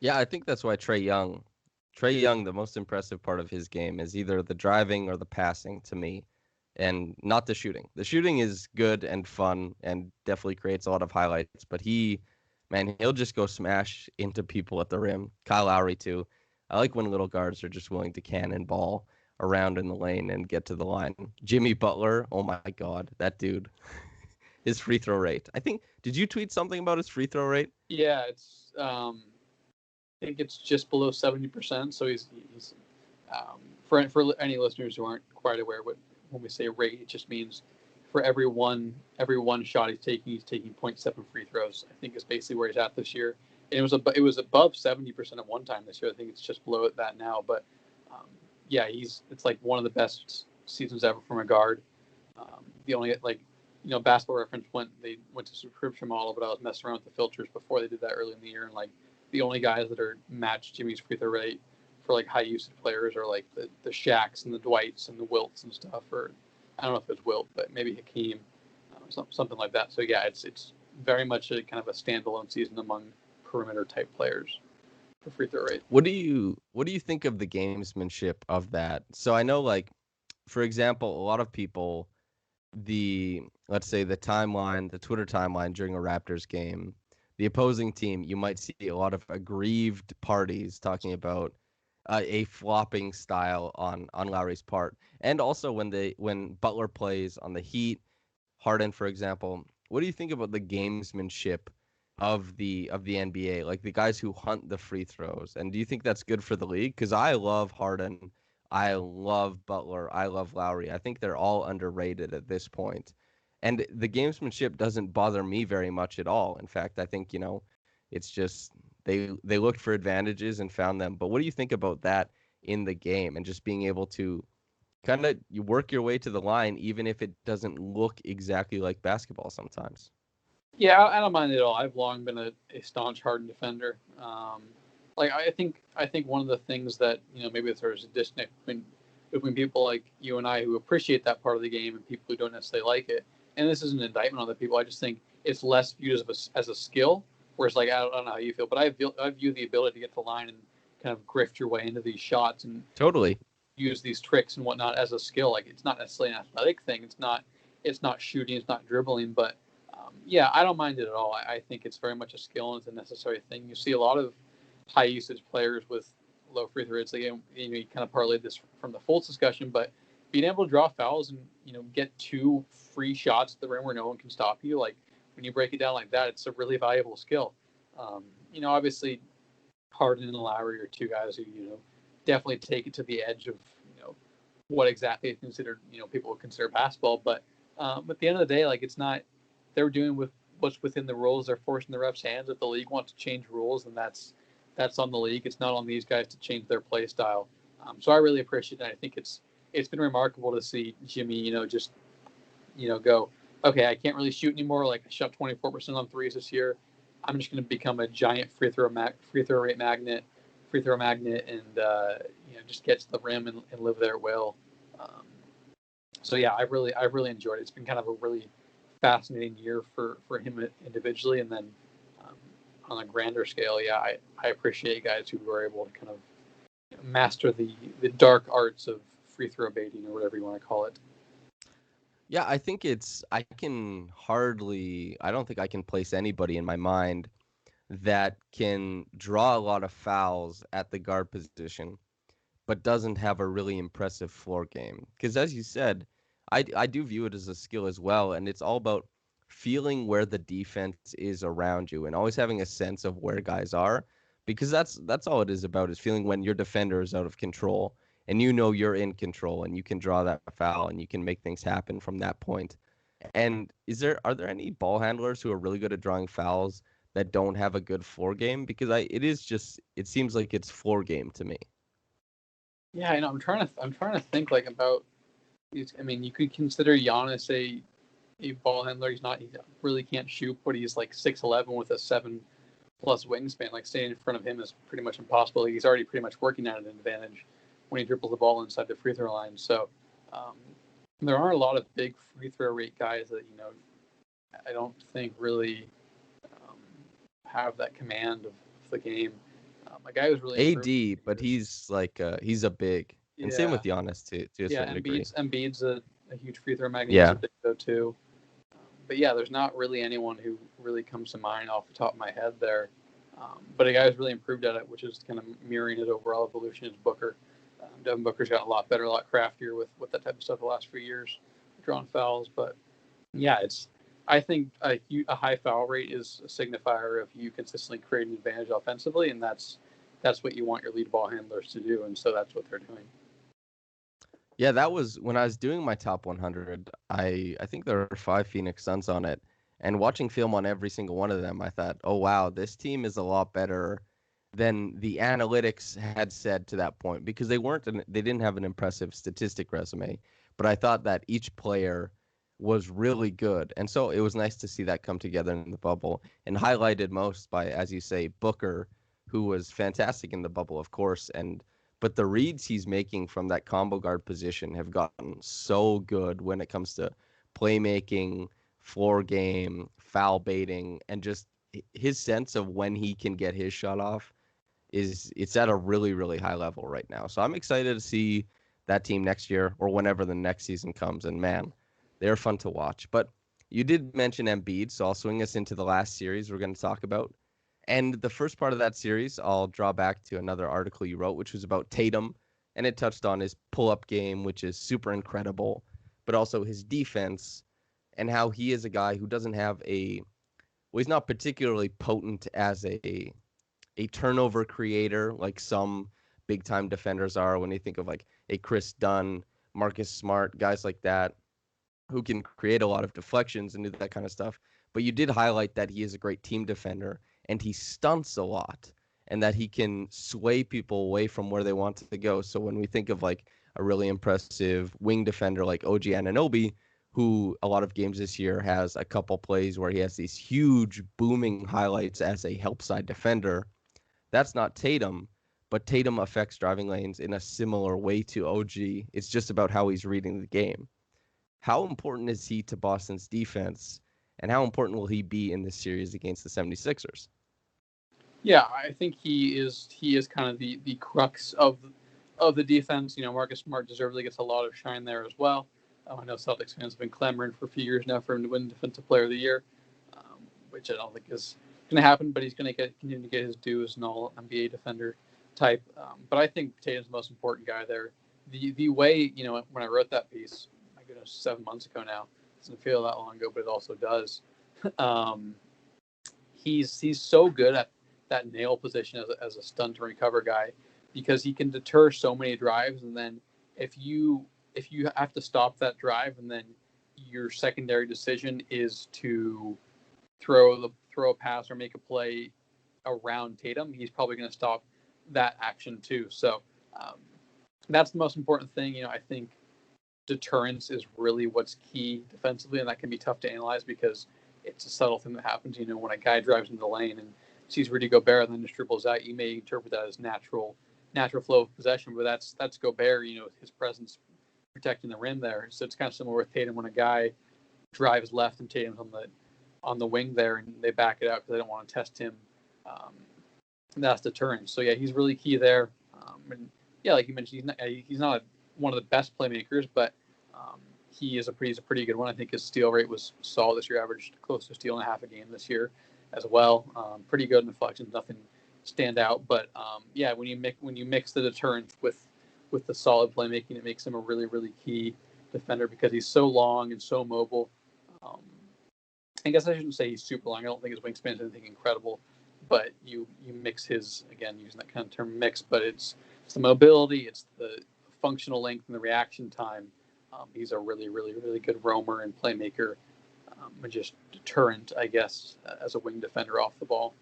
Yeah, I think that's why Trae Young, the most impressive part of his game is either the driving or the passing to me, and not the shooting. The shooting is good and fun and definitely creates a lot of highlights, but he'll just go smash into people at the rim. Kyle Lowry too. I like when little guards are just willing to cannonball around in the lane and get to the line. Jimmy Butler, oh my God, that dude. His free throw rate. Did you tweet something about his free throw rate? Yeah, it's I think it's just below 70%. So he's for any listeners who aren't quite aware, when we say rate, it just means for every one shot he's taking 0.7 free throws. I think is basically where he's at this year. And it was above 70% at one time this year. I think it's just below that now. But yeah, it's like one of the best seasons ever from a guard. The only Basketball Reference they went to subscription model, but I was messing around with the filters before they did that early in the year, and like the only guys that are matched Jimmy's free throw rate for like high usage players are like the Shaqs and the Dwights and the Wilts and stuff, or I don't know if it's Wilt, but maybe Hakeem, something like that. So yeah, it's very much a kind of a standalone season among perimeter type players for free throw rate. What do you think of the gamesmanship of that? So I know, like, for example, a lot of people, let's say the Twitter timeline during a Raptors game, the opposing team, you might see a lot of aggrieved parties talking about a flopping style on Lowry's part, and also when Butler plays on the Heat, Harden, for example. What do you think about the gamesmanship of the NBA, like the guys who hunt the free throws? And do you think that's good for the league? Because I love Harden, I love Butler, I love Lowry. I think they're all underrated at this point. And the gamesmanship doesn't bother me very much at all. In fact, I think, it's just they looked for advantages and found them. But what do you think about that in the game and just being able to kind of you work your way to the line even if it doesn't look exactly like basketball sometimes? Yeah, I don't mind it at all. I've long been a staunch Harden defender. I think one of the things that maybe there's a disconnect between people like you and I who appreciate that part of the game and people who don't necessarily like it. And this is an indictment on the people. I just think it's less viewed as a skill. Whereas I don't know how you feel, but I view the ability to get to the line and kind of grift your way into these shots and Totally. use these tricks and whatnot as a skill. Like it's not necessarily an athletic thing. It's not shooting. It's not dribbling. But yeah, I don't mind it at all. I think it's very much a skill and it's a necessary thing. You see a lot of high usage players with low free throw rates. Again, you kind of parlayed this from the Fultz discussion, but being able to draw fouls and get 2 free shots at the rim where no one can stop you, like when you break it down like that, it's a really valuable skill. Obviously, Harden and Lowry are 2 guys who definitely take it to the edge of what exactly is considered people would consider basketball. But at the end of the day, like it's not they're doing with what's within the rules. They're forcing the refs' hands. If the league wants to change rules, then that's on the league. It's not on these guys to change their play style. So I really appreciate it. I think it's been remarkable to see Jimmy, just go, okay, I can't really shoot anymore. Like I shot 24% on threes this year. I'm just going to become a giant free throw rate magnet, and just get to the rim and live there well. So yeah, I've really enjoyed it. It's been kind of a really fascinating year for him individually, and then on a grander scale, yeah, I appreciate guys who were able to kind of master the dark arts of free throw baiting or whatever you want to call it. Yeah, I think I don't think I can place anybody in my mind that can draw a lot of fouls at the guard position, but doesn't have a really impressive floor game. Because as you said, I do view it as a skill as well, and it's all about feeling where the defense is around you and always having a sense of where guys are, because that's all it is about, is feeling when your defender is out of control and you know you're in control and you can draw that foul and you can make things happen from that point. And are there any ball handlers who are really good at drawing fouls that don't have a good floor game? Because it seems like it's floor game to me. Yeah, I know. I'm trying to think like about. I mean, you could consider Giannis a ball handler. He really can't shoot, but he's like 6'11" with a 7+ wingspan. Like staying in front of him is pretty much impossible. He's already pretty much working at an advantage when he dribbles the ball inside the free throw line. So um, there are a lot of big free throw rate guys that I don't think really um, have that command of the game. A guy who's really improved. AD, but he's a big, and same Yeah, with Giannis to a yeah. certain degree. Embiid's a huge free throw magnet. He's a Yeah. big go too. But yeah, there's not really anyone who really comes to mind off the top of my head there. But a guy who's really improved at it, which is kind of mirroring his overall evolution, is Booker. Devin Booker's gotten a lot better, a lot craftier with that type of stuff the last few years, drawing fouls. But yeah, I think a high foul rate is a signifier of you consistently creating an advantage offensively, and that's what you want your lead ball handlers to do, and so that's what they're doing. Yeah, that was when I was doing my top 100. I think there are 5 Phoenix Suns on it, and watching film on every single one of them, I thought, oh wow, this team is a lot better than the analytics had said to that point, because they didn't have an impressive statistic resume, but I thought that each player was really good, and so it was nice to see that come together in the bubble, and highlighted most by, as you say, Booker, who was fantastic in the bubble, of course, but the reads he's making from that combo guard position have gotten so good when it comes to playmaking, floor game, foul baiting, and just his sense of when he can get his shot off it's at a really, really high level right now. So I'm excited to see that team next year or whenever the next season comes. And man, they're fun to watch. But you did mention Embiid, so I'll swing us into the last series we're going to talk about. And the first part of that series, I'll draw back to another article you wrote, which was about Tatum. And it touched on his pull up game, which is super incredible, but also his defense and how he is a guy who doesn't have he's not particularly potent as a turnover creator like some big time defenders are when you think of like a Chris Dunn, Marcus Smart, guys like that who can create a lot of deflections and do that kind of stuff. But you did highlight that he is a great team defender and he stunts a lot and that he can sway people away from where they want to go. So when we think of like a really impressive wing defender like OG Anunoby, who a lot of games this year has a couple plays where he has these huge booming highlights as a help side defender, that's not Tatum, but Tatum affects driving lanes in a similar way to OG. It's just about how he's reading the game. How important is he to Boston's defense, and how important will he be in this series against the 76ers? Yeah, I think he is kind of the crux of the defense. Marcus Smart deservedly gets a lot of shine there as well. I know Celtics fans have been clamoring for a few years now for him to win Defensive Player of the Year, which I don't think is going to happen, but he's going to continue to get his due as an all NBA defender type. But I think Tatum's the most important guy there. The way, when I wrote that piece, my goodness, 7 months ago now, it doesn't feel that long ago, but it also does. He's so good at that nail position as a stunt and recover guy because he can deter so many drives, and then if you have to stop that drive and then your secondary decision is to throw a pass or make a play around Tatum, he's probably going to stop that action too. So that's the most important thing. I think deterrence is really what's key defensively, and that can be tough to analyze because it's a subtle thing that happens. When a guy drives into the lane and sees Rudy Gobert and then just dribbles out, you may interpret that as natural flow of possession, but that's Gobert. His presence protecting the rim there. So it's kind of similar with Tatum when a guy drives left and Tatum's on the wing there, and they back it out because they don't want to test him. That's deterrence. So yeah, he's really key there. And yeah, like you mentioned, he's not one of the best playmakers, but he's a pretty good one. I think his steal rate was solid this year, averaged close to a steal and a half a game this year. as well. Pretty good in deflections, nothing stand out. But yeah, when you mix the deterrence with the solid playmaking, it makes him a really, really key defender because he's so long and so mobile. Um, I guess I shouldn't say he's super long. I don't think his wingspan is anything incredible, but you mix his, again, using that kind of term mix, but it's the mobility, it's the functional length and the reaction time. He's a really, really, really good roamer and playmaker, and just deterrent, I guess, as a wing defender off the ball.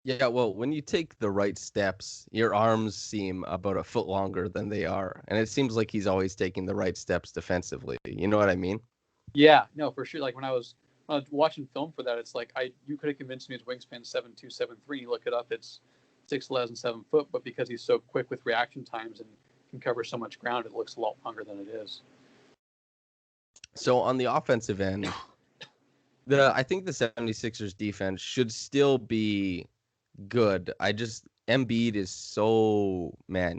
Yeah, well, when you take the right steps, your arms seem about a foot longer than they are. And it seems like he's always taking the right steps defensively. You know what I mean? Yeah, no, for sure. Like when I was watching film for that, it's like you could have convinced me his wingspan 7'2", 7'3". You look it up, it's 6'11", 7 foot. But because he's so quick with reaction times and can cover so much ground, it looks a lot longer than it is. So on the offensive end, I think the 76ers defense should still be good. Embiid is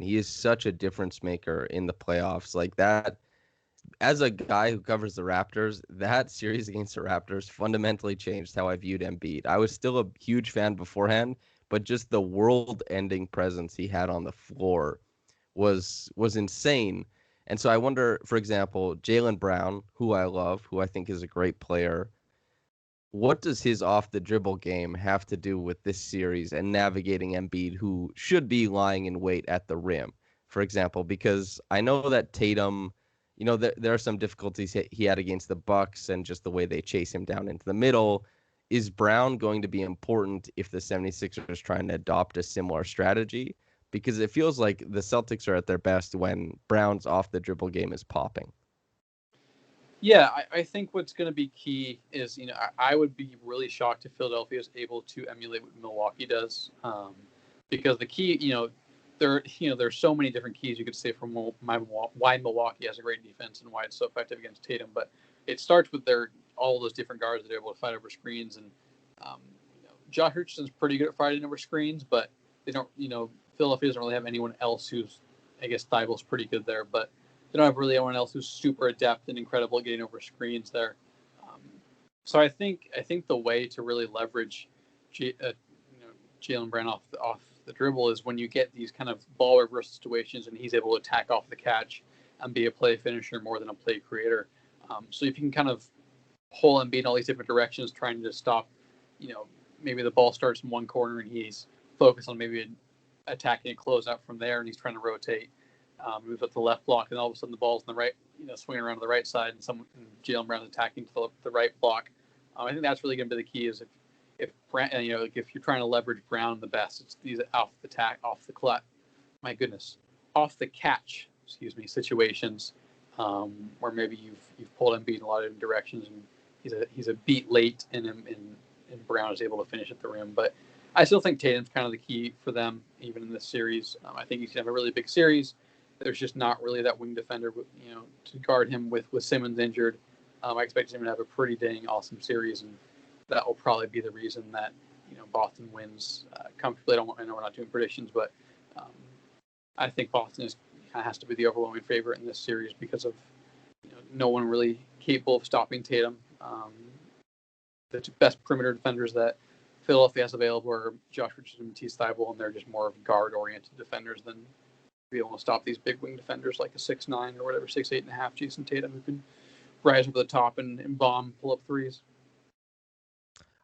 he is such a difference maker in the playoffs. Like that, as a guy who covers the Raptors, that series against the Raptors fundamentally changed how I viewed Embiid. I was still a huge fan beforehand, but just the world-ending presence he had on the floor was insane. And so I wonder, for example, Jaylen Brown, who I love, who I think is a great player, what does his off the dribble game have to do with this series and navigating Embiid, who should be lying in wait at the rim, for example? Because I know that Tatum, there are some difficulties he had against the Bucks and just the way they chase him down into the middle. Is Brown going to be important if the 76ers are trying to adopt a similar strategy? Because it feels like the Celtics are at their best when Brown's off the dribble game is popping. Yeah, I think what's going to be key is, I would be really shocked if Philadelphia is able to emulate what Milwaukee does, because the key, there's so many different keys you could say from why Milwaukee has a great defense and why it's so effective against Tatum, but it starts with all those different guards that are able to fight over screens, and Josh Richardson's pretty good at fighting over screens, but they don't, Philadelphia doesn't really have anyone else who's, I guess Thybulle's pretty good there, but they don't have really anyone else who's super adept and incredible at getting over screens there. So I think the way to really leverage Jaylen Brown off the dribble is when you get these kind of ball reverse situations and he's able to attack off the catch and be a play finisher more than a play creator. So if you can kind of pull Embiid in all these different directions, trying to stop, maybe the ball starts in one corner and he's focused on maybe attacking a closeout from there and he's trying to rotate. Moves up to the left block, and all of a sudden the ball's in the right, swinging around to the right side, and Jaylen Brown's attacking to the right block. I think that's really going to be the key. Is if you're trying to leverage Brown the best, it's these off the catch, situations where maybe you've pulled Embiid in a lot of different directions, and he's a beat late, and Brown is able to finish at the rim. But I still think Tatum's kind of the key for them, even in this series. I think he's going to have a really big series. There's just not really that wing defender, to guard him with Simmons injured. I expect him to have a pretty dang awesome series, and that will probably be the reason that Boston wins comfortably. I know we're not doing predictions, but I think Boston has to be the overwhelming favorite in this series because of no one really capable of stopping Tatum. The two best perimeter defenders that Philadelphia has available are Josh Richardson and Matisse Thybulle, and they're just more of guard-oriented defenders than be able to stop these big wing defenders like a 6'9" or whatever, 6'8.5" Jason Tatum, who can rise over the top and bomb pull-up threes.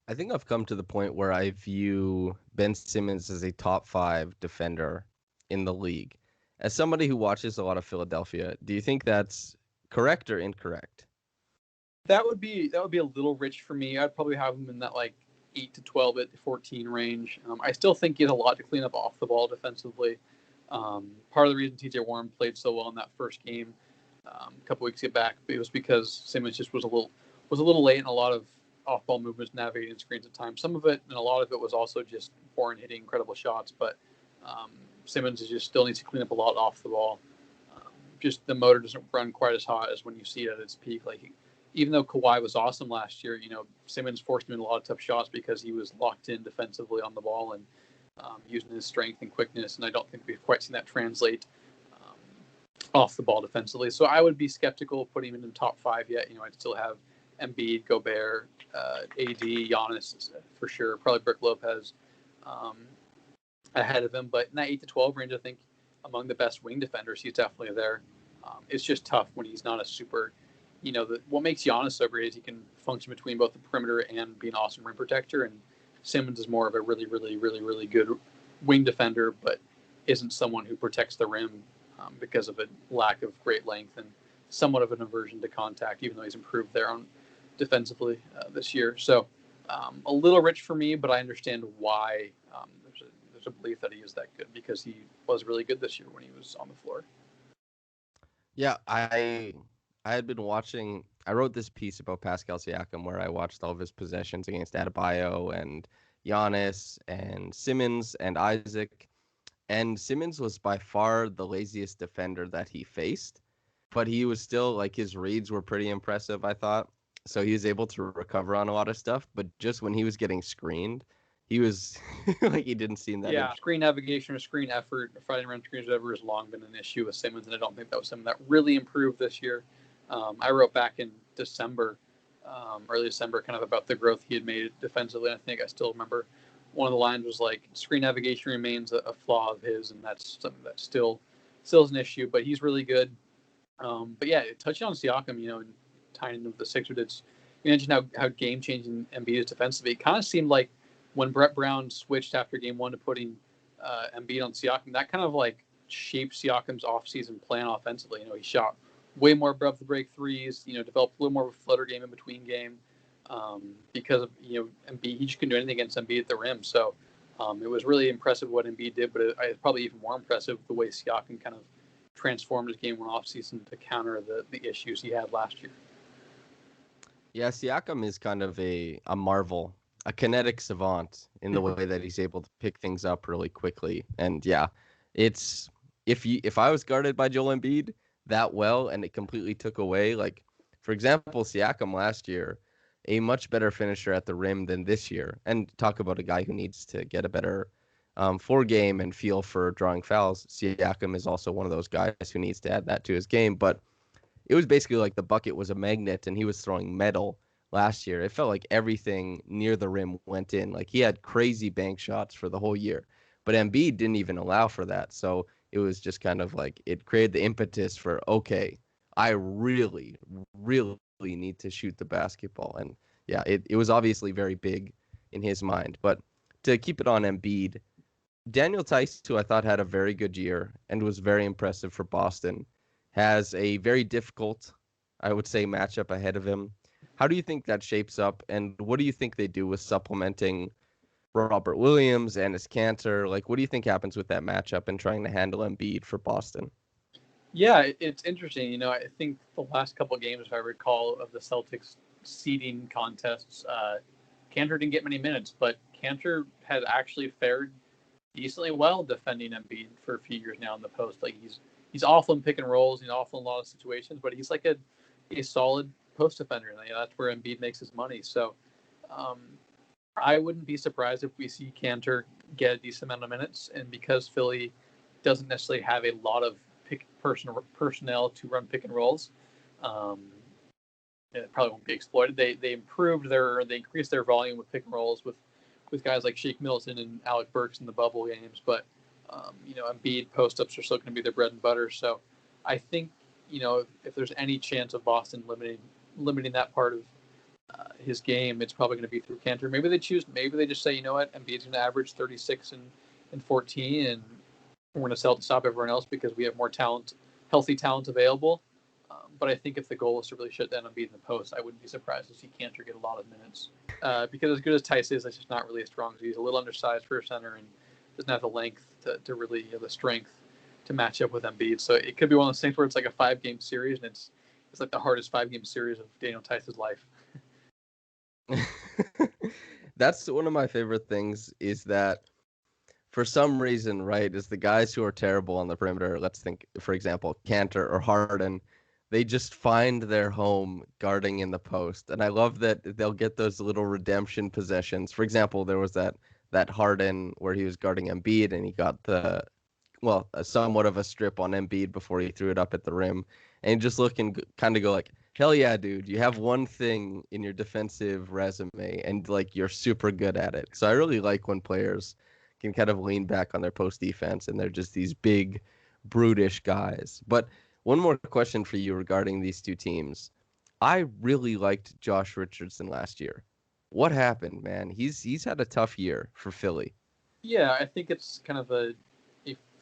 I think I've come to the point where I view Ben Simmons as a top 5 defender in the league. As somebody who watches a lot of Philadelphia, do you think that's correct or incorrect? That would be a little rich for me. I'd probably have him in that 8 to 12 at 14 range. I still think he has a lot to clean up off the ball defensively. Part of the reason TJ Warren played so well in that first game a couple weeks back, it was because Simmons just was a little late in a lot of off-ball movements, navigating screens at times. Some of it, and a lot of it, was also just Warren hitting incredible shots. But Simmons just still needs to clean up a lot off the ball. Just the motor doesn't run quite as hot as when you see it at its peak. Even though Kawhi was awesome last year, Simmons forced him in a lot of tough shots because he was locked in defensively on the ball and using his strength and quickness, and I don't think we've quite seen that translate off the ball defensively. So I would be skeptical of putting him in the top 5 yet. I'd still have Embiid, Gobert, AD, Giannis for sure. Probably Brook Lopez ahead of him. But in that 8 to 12 range, I think among the best wing defenders, he's definitely there. It's just tough when he's not a super. What makes Giannis so great is he can function between both the perimeter and be an awesome rim protector. And Simmons is more of a really, really, really, really good wing defender, but isn't someone who protects the rim because of a lack of great length and somewhat of an aversion to contact, even though he's improved there on defensively this year. So a little rich for me, but I understand why there's a belief that he is that good because he was really good this year when he was on the floor. Yeah, I had been watching. I wrote this piece about Pascal Siakam where I watched all of his possessions against Adebayo and Giannis and Simmons and Isaac. And Simmons was by far the laziest defender that he faced, but he was still like his reads were pretty impressive, I thought. So he was able to recover on a lot of stuff, but just when he was getting screened, he was like he didn't seem that. Yeah, screen navigation or screen effort, fighting around screens, whatever, has long been an issue with Simmons, and I don't think that was something that really improved this year. I wrote back in December, early December, kind of about the growth he had made defensively. And I think I still remember one of the lines was like, "Screen navigation remains a flaw of his," and that's something that still is an issue. But he's really good. But yeah, touching on Siakam, and tying into the Sixers, you mentioned how game changing Embiid is defensively. It kind of seemed like when Brett Brown switched after game one to putting Embiid on Siakam, that kind of like shaped Siakam's offseason plan offensively. He shot way more above the break threes, developed a little more of a flutter game in between game because of, Embiid. He just couldn't do anything against Embiid at the rim. So it was really impressive what Embiid did, but it's probably even more impressive the way Siakam kind of transformed his game one offseason to counter the issues he had last year. Yeah, Siakam is kind of a marvel, a kinetic savant in the way that he's able to pick things up really quickly. And yeah, it's if I was guarded by Joel Embiid that well and it completely took away, like for example, Siakam last year, a much better finisher at the rim than this year. And talk about a guy who needs to get a better for game and feel for drawing fouls. Siakam is also one of those guys who needs to add that to his game, but it was basically like the bucket was a magnet and he was throwing metal last year. It felt like everything near the rim went in. Like he had crazy bank shots for the whole year, but Embiid didn't even allow for that. So it was just kind of like it created the impetus for, okay, I really, really need to shoot the basketball. And yeah, it was obviously very big in his mind. But to keep it on Embiid, Daniel Theis, who I thought had a very good year and was very impressive for Boston, has a very difficult, I would say, matchup ahead of him. How do you think that shapes up, and what do you think they do with supplementing Robert Williams and his Cantor? Like, what do you think happens with that matchup and trying to handle Embiid for Boston? Yeah, it's interesting. I think the last couple of games, if I recall, of the Celtics seeding contests, Cantor didn't get many minutes, but Cantor had actually fared decently well defending Embiid for a few years now in the post. Like he's awful in pick and rolls, he's awful in a lot of situations, but he's like a solid post defender, and that's where Embiid makes his money. So I wouldn't be surprised if we see Cantor get a decent amount of minutes, and because Philly doesn't necessarily have a lot of personnel to run pick and rolls, it probably won't be exploited. They increased their volume with pick and rolls with guys like Shake Milton and Alec Burks in the bubble games, but Embiid post-ups are still going to be their bread and butter. So I think, if there's any chance of Boston limiting that part of his game, it's probably going to be through Cantor. Maybe they just say, Embiid's going to average 36 and 14, and we're going to sell to stop everyone else because we have more talent, healthy talent available. But I think if the goal is to really shut down Embiid in the post, I wouldn't be surprised to see Cantor get a lot of minutes. Because as good as Theis is, that's just not really as strong. He's a little undersized for a center and doesn't have the length to really the strength to match up with Embiid. So it could be one of those things where it's like a 5-game series, and it's like the hardest 5-game series of Daniel Theis's life. That's one of my favorite things is that for some reason, right, is the guys who are terrible on the perimeter, let's think, for example, Cantor or Harden, they just find their home guarding in the post. And I love that they'll get those little redemption possessions. For example, there was that Harden where he was guarding Embiid and he got somewhat of a strip on Embiid before he threw it up at the rim. And just look and kind of go like, Hell yeah, dude. You have one thing in your defensive resume and like you're super good at it. So I really like when players can kind of lean back on their post defense and they're just these big, brutish guys. But one more question for you regarding these two teams. I really liked Josh Richardson last year. What happened, man? He's had a tough year for Philly. Yeah, I think it's kind of a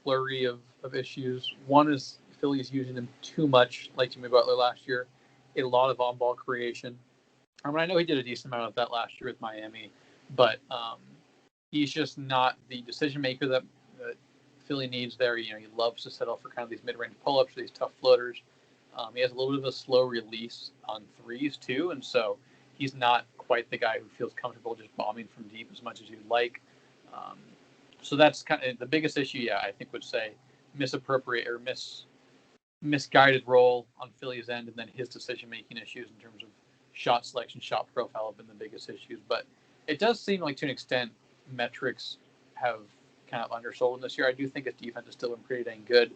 flurry of issues. One is Philly's using him too much, like Jimmy Butler last year. A lot of on ball creation. I mean, I know he did a decent amount of that last year with Miami, but he's just not the decision maker that Philly needs there. You know, he loves to settle for kind of these mid range pull ups or these tough floaters. He has a little bit of a slow release on threes too, and so he's not quite the guy who feels comfortable just bombing from deep as much as you'd like. Um, so that's kind of the biggest issue. Yeah, I think would say misappropriate or misguided role on Philly's end, and then his decision making issues in terms of shot selection, shot profile have been the biggest issues. But it does seem like to an extent metrics have kind of undersold him this year. I do think his defense has still been pretty dang good.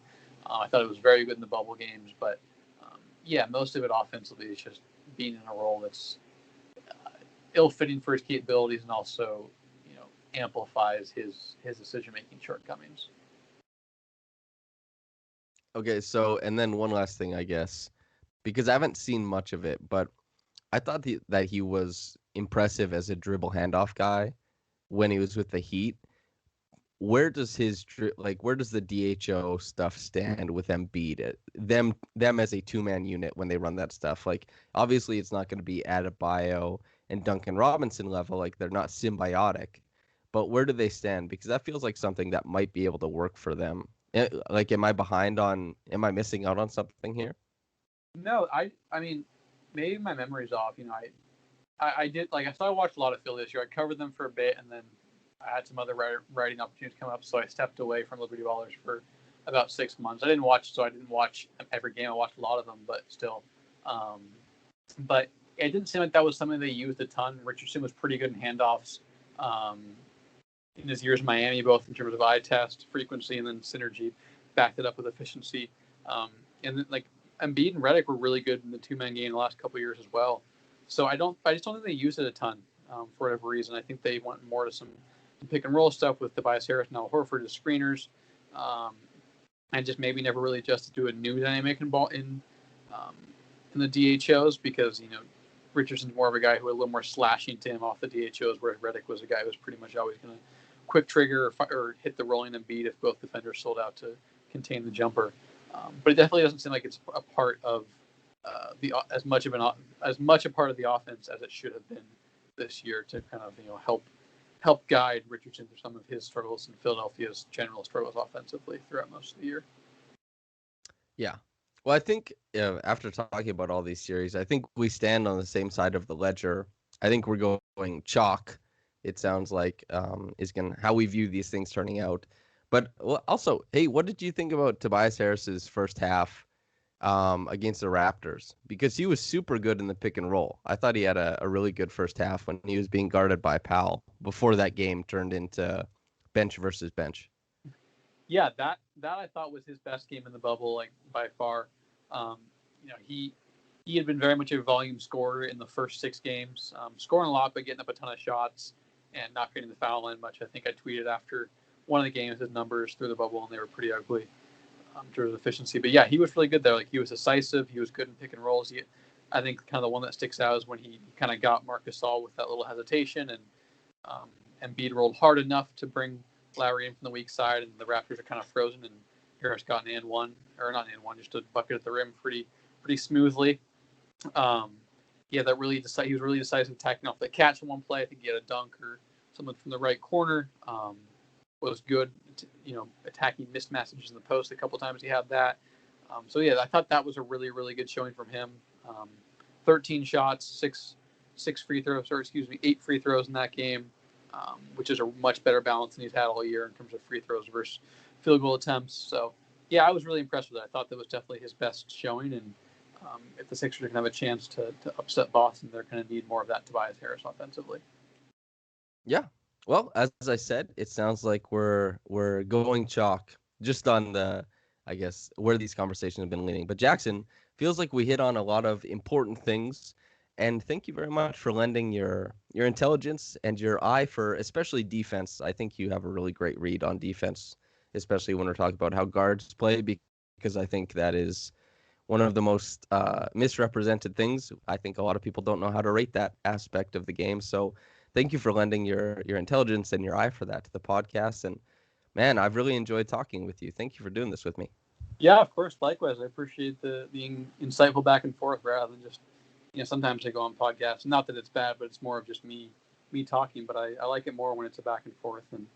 I thought it was very good in the bubble games, but yeah, most of it offensively is just being in a role that's ill-fitting for his capabilities and also, you know, amplifies his decision-making shortcomings. Okay, so and then one last thing, I guess, because I haven't seen much of it, but I thought that he was impressive as a dribble handoff guy when he was with the Heat. Where does where does the DHO stuff stand with Embiid? Them as a two-man unit when they run that stuff. Like obviously it's not going to be Adebayo and Duncan Robinson level, like they're not symbiotic. But where do they stand? Because that feels like something that might be able to work for them. Like am I missing out on something here? No, I mean, maybe my memory's off. You know, I did like I watched a lot of Philly this year. I covered them for a bit, and then I had some other writing opportunities come up, so I stepped away from Liberty Ballers for about 6 months. I didn't watch every game. I watched a lot of them, but still, um, but it didn't seem like that was something they used a ton. Richardson was pretty good in handoffs um, in his years in Miami, both in terms of eye test frequency and then synergy, backed it up with efficiency. And then, like Embiid and Redick were really good in the two-man game the last couple of years as well. So I just don't think they use it a ton for whatever reason. I think they went more to some pick and roll stuff with Tobias Harris and Al Horford as screeners, and just maybe never really adjusted to a new dynamic in the DHOs because you know Richardson's more of a guy who had a little more slashing to him off the DHOs, whereas Redick was a guy who was pretty much always going to quick trigger or hit the rolling and beat if both defenders sold out to contain the jumper. But it definitely doesn't seem like it's a part of as much a part of the offense as it should have been this year to kind of help guide Richardson through some of his struggles and Philadelphia's general struggles offensively throughout most of the year. Yeah. Well, I think after talking about all these series, I think we stand on the same side of the ledger. I think we're going chalk. It sounds like is going how we view these things turning out. But also, hey, what did you think about Tobias Harris's first half against the Raptors? Because he was super good in the pick and roll. I thought he had a really good first half when he was being guarded by Powell before that game turned into bench versus bench. Yeah, that I thought was his best game in the bubble, like by far. You know, he had been very much a volume scorer in the first 6 games, scoring a lot but getting up a ton of shots and not getting the foul line much. I think I tweeted after one of the games his numbers through the bubble and they were pretty ugly in terms of efficiency. But yeah, he was really good there. Like he was decisive. He was good in pick and rolls. I think kind of the one that sticks out is when he kind of got Marc Gasol with that little hesitation and Embiid rolled hard enough to bring Lowry in from the weak side, and the Raptors are kind of frozen, and Harris got an and one, or not an and one, just a bucket at the rim pretty smoothly. Yeah, he was really decisive attacking off the catch in one play. I think he had a dunk or something from the right corner. Was good, attacking missed messages in the post a couple times. He had that. So yeah, I thought that was a really, really good showing from him. 13 shots, six free throws, or excuse me, 8 free throws in that game. Which is a much better balance than he's had all year in terms of free throws versus field goal attempts. So, yeah, I was really impressed with it. I thought that was definitely his best showing. And if the Sixers are going to have a chance to upset Boston, they're going to need more of that Tobias Harris offensively. Yeah. Well, as I said, it sounds like we're going chalk just on I guess, where these conversations have been leaning. But Jackson, Feels like we hit on a lot of important things. And thank you very much for lending your intelligence and your eye for especially defense. I think you have a really great read on defense, especially when we're talking about how guards play, because I think that is one of the most misrepresented things. I think a lot of people don't know how to rate that aspect of the game. So thank you for lending your intelligence and your eye for that to the podcast. And man, I've really enjoyed talking with you. Thank you for doing this with me. Yeah, of course. Likewise, I appreciate the being insightful back and forth rather than just, sometimes I go on podcasts. Not that it's bad, but it's more of just me talking. But I like it more when it's a back and forth and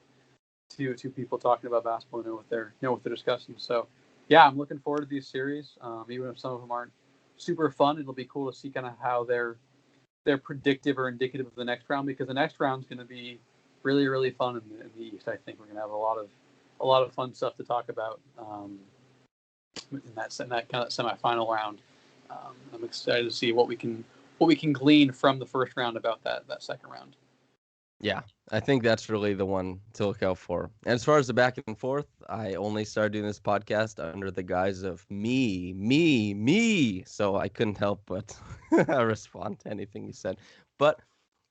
two people talking about basketball know what they're discussing. So yeah, I'm looking forward to these series. Even if some of them aren't super fun, it'll be cool to see kind of how they're predictive or indicative of the next round, because the next round is going to be really, really fun in the East. I think we're going to have a lot of fun stuff to talk about in that kind of semifinal round. I'm excited to see what we can glean from the first round about that second round. Yeah, I think that's really the one to look out for. And as far as the back and forth, I only started doing this podcast under the guise of me. So I couldn't help but respond to anything you said. But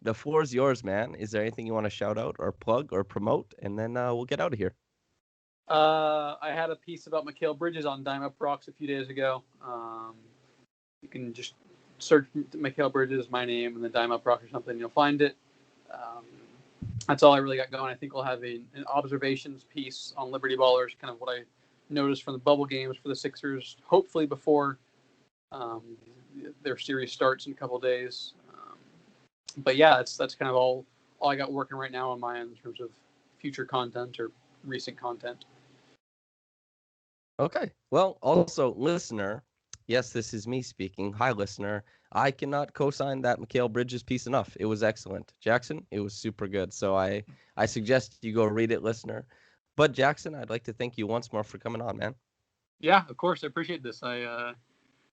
the floor is yours, man. Is there anything you want to shout out or plug or promote? And then we'll get out of here. I had a piece about Mikal Bridges on Dime Up Rocks a few days ago. You can just search Mikal Bridges, my name, and then Dime Up Rocks or something. You'll find it. That's all I really got going. I think we'll have an observations piece on Liberty Ballers, kind of what I noticed from the bubble games for the Sixers, hopefully before their series starts in a couple of days. But yeah, that's kind of all I got working right now on my end in terms of future content or recent content. Okay. Well, also, listener, yes, this is me speaking. Hi, listener. I cannot co-sign that Mikal Bridges piece enough. It was excellent. Jackson, it was super good. So I suggest you go read it, listener. But Jackson, I'd like to thank you once more for coming on, man. Yeah, of course. I appreciate this. I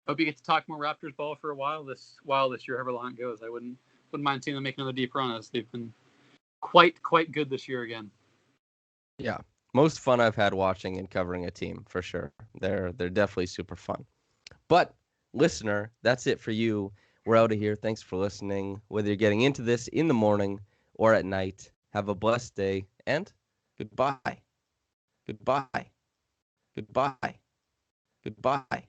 hope you get to talk more Raptors ball for a while this year, however long it goes. I wouldn't mind seeing them make another deep run, as they've been quite good this year again. Yeah, most fun I've had watching and covering a team for sure. They're definitely super fun. But listener, that's it for you. We're out of here. Thanks for listening. Whether you're getting into this in the morning or at night, have a blessed day and goodbye. Goodbye. Goodbye. Goodbye.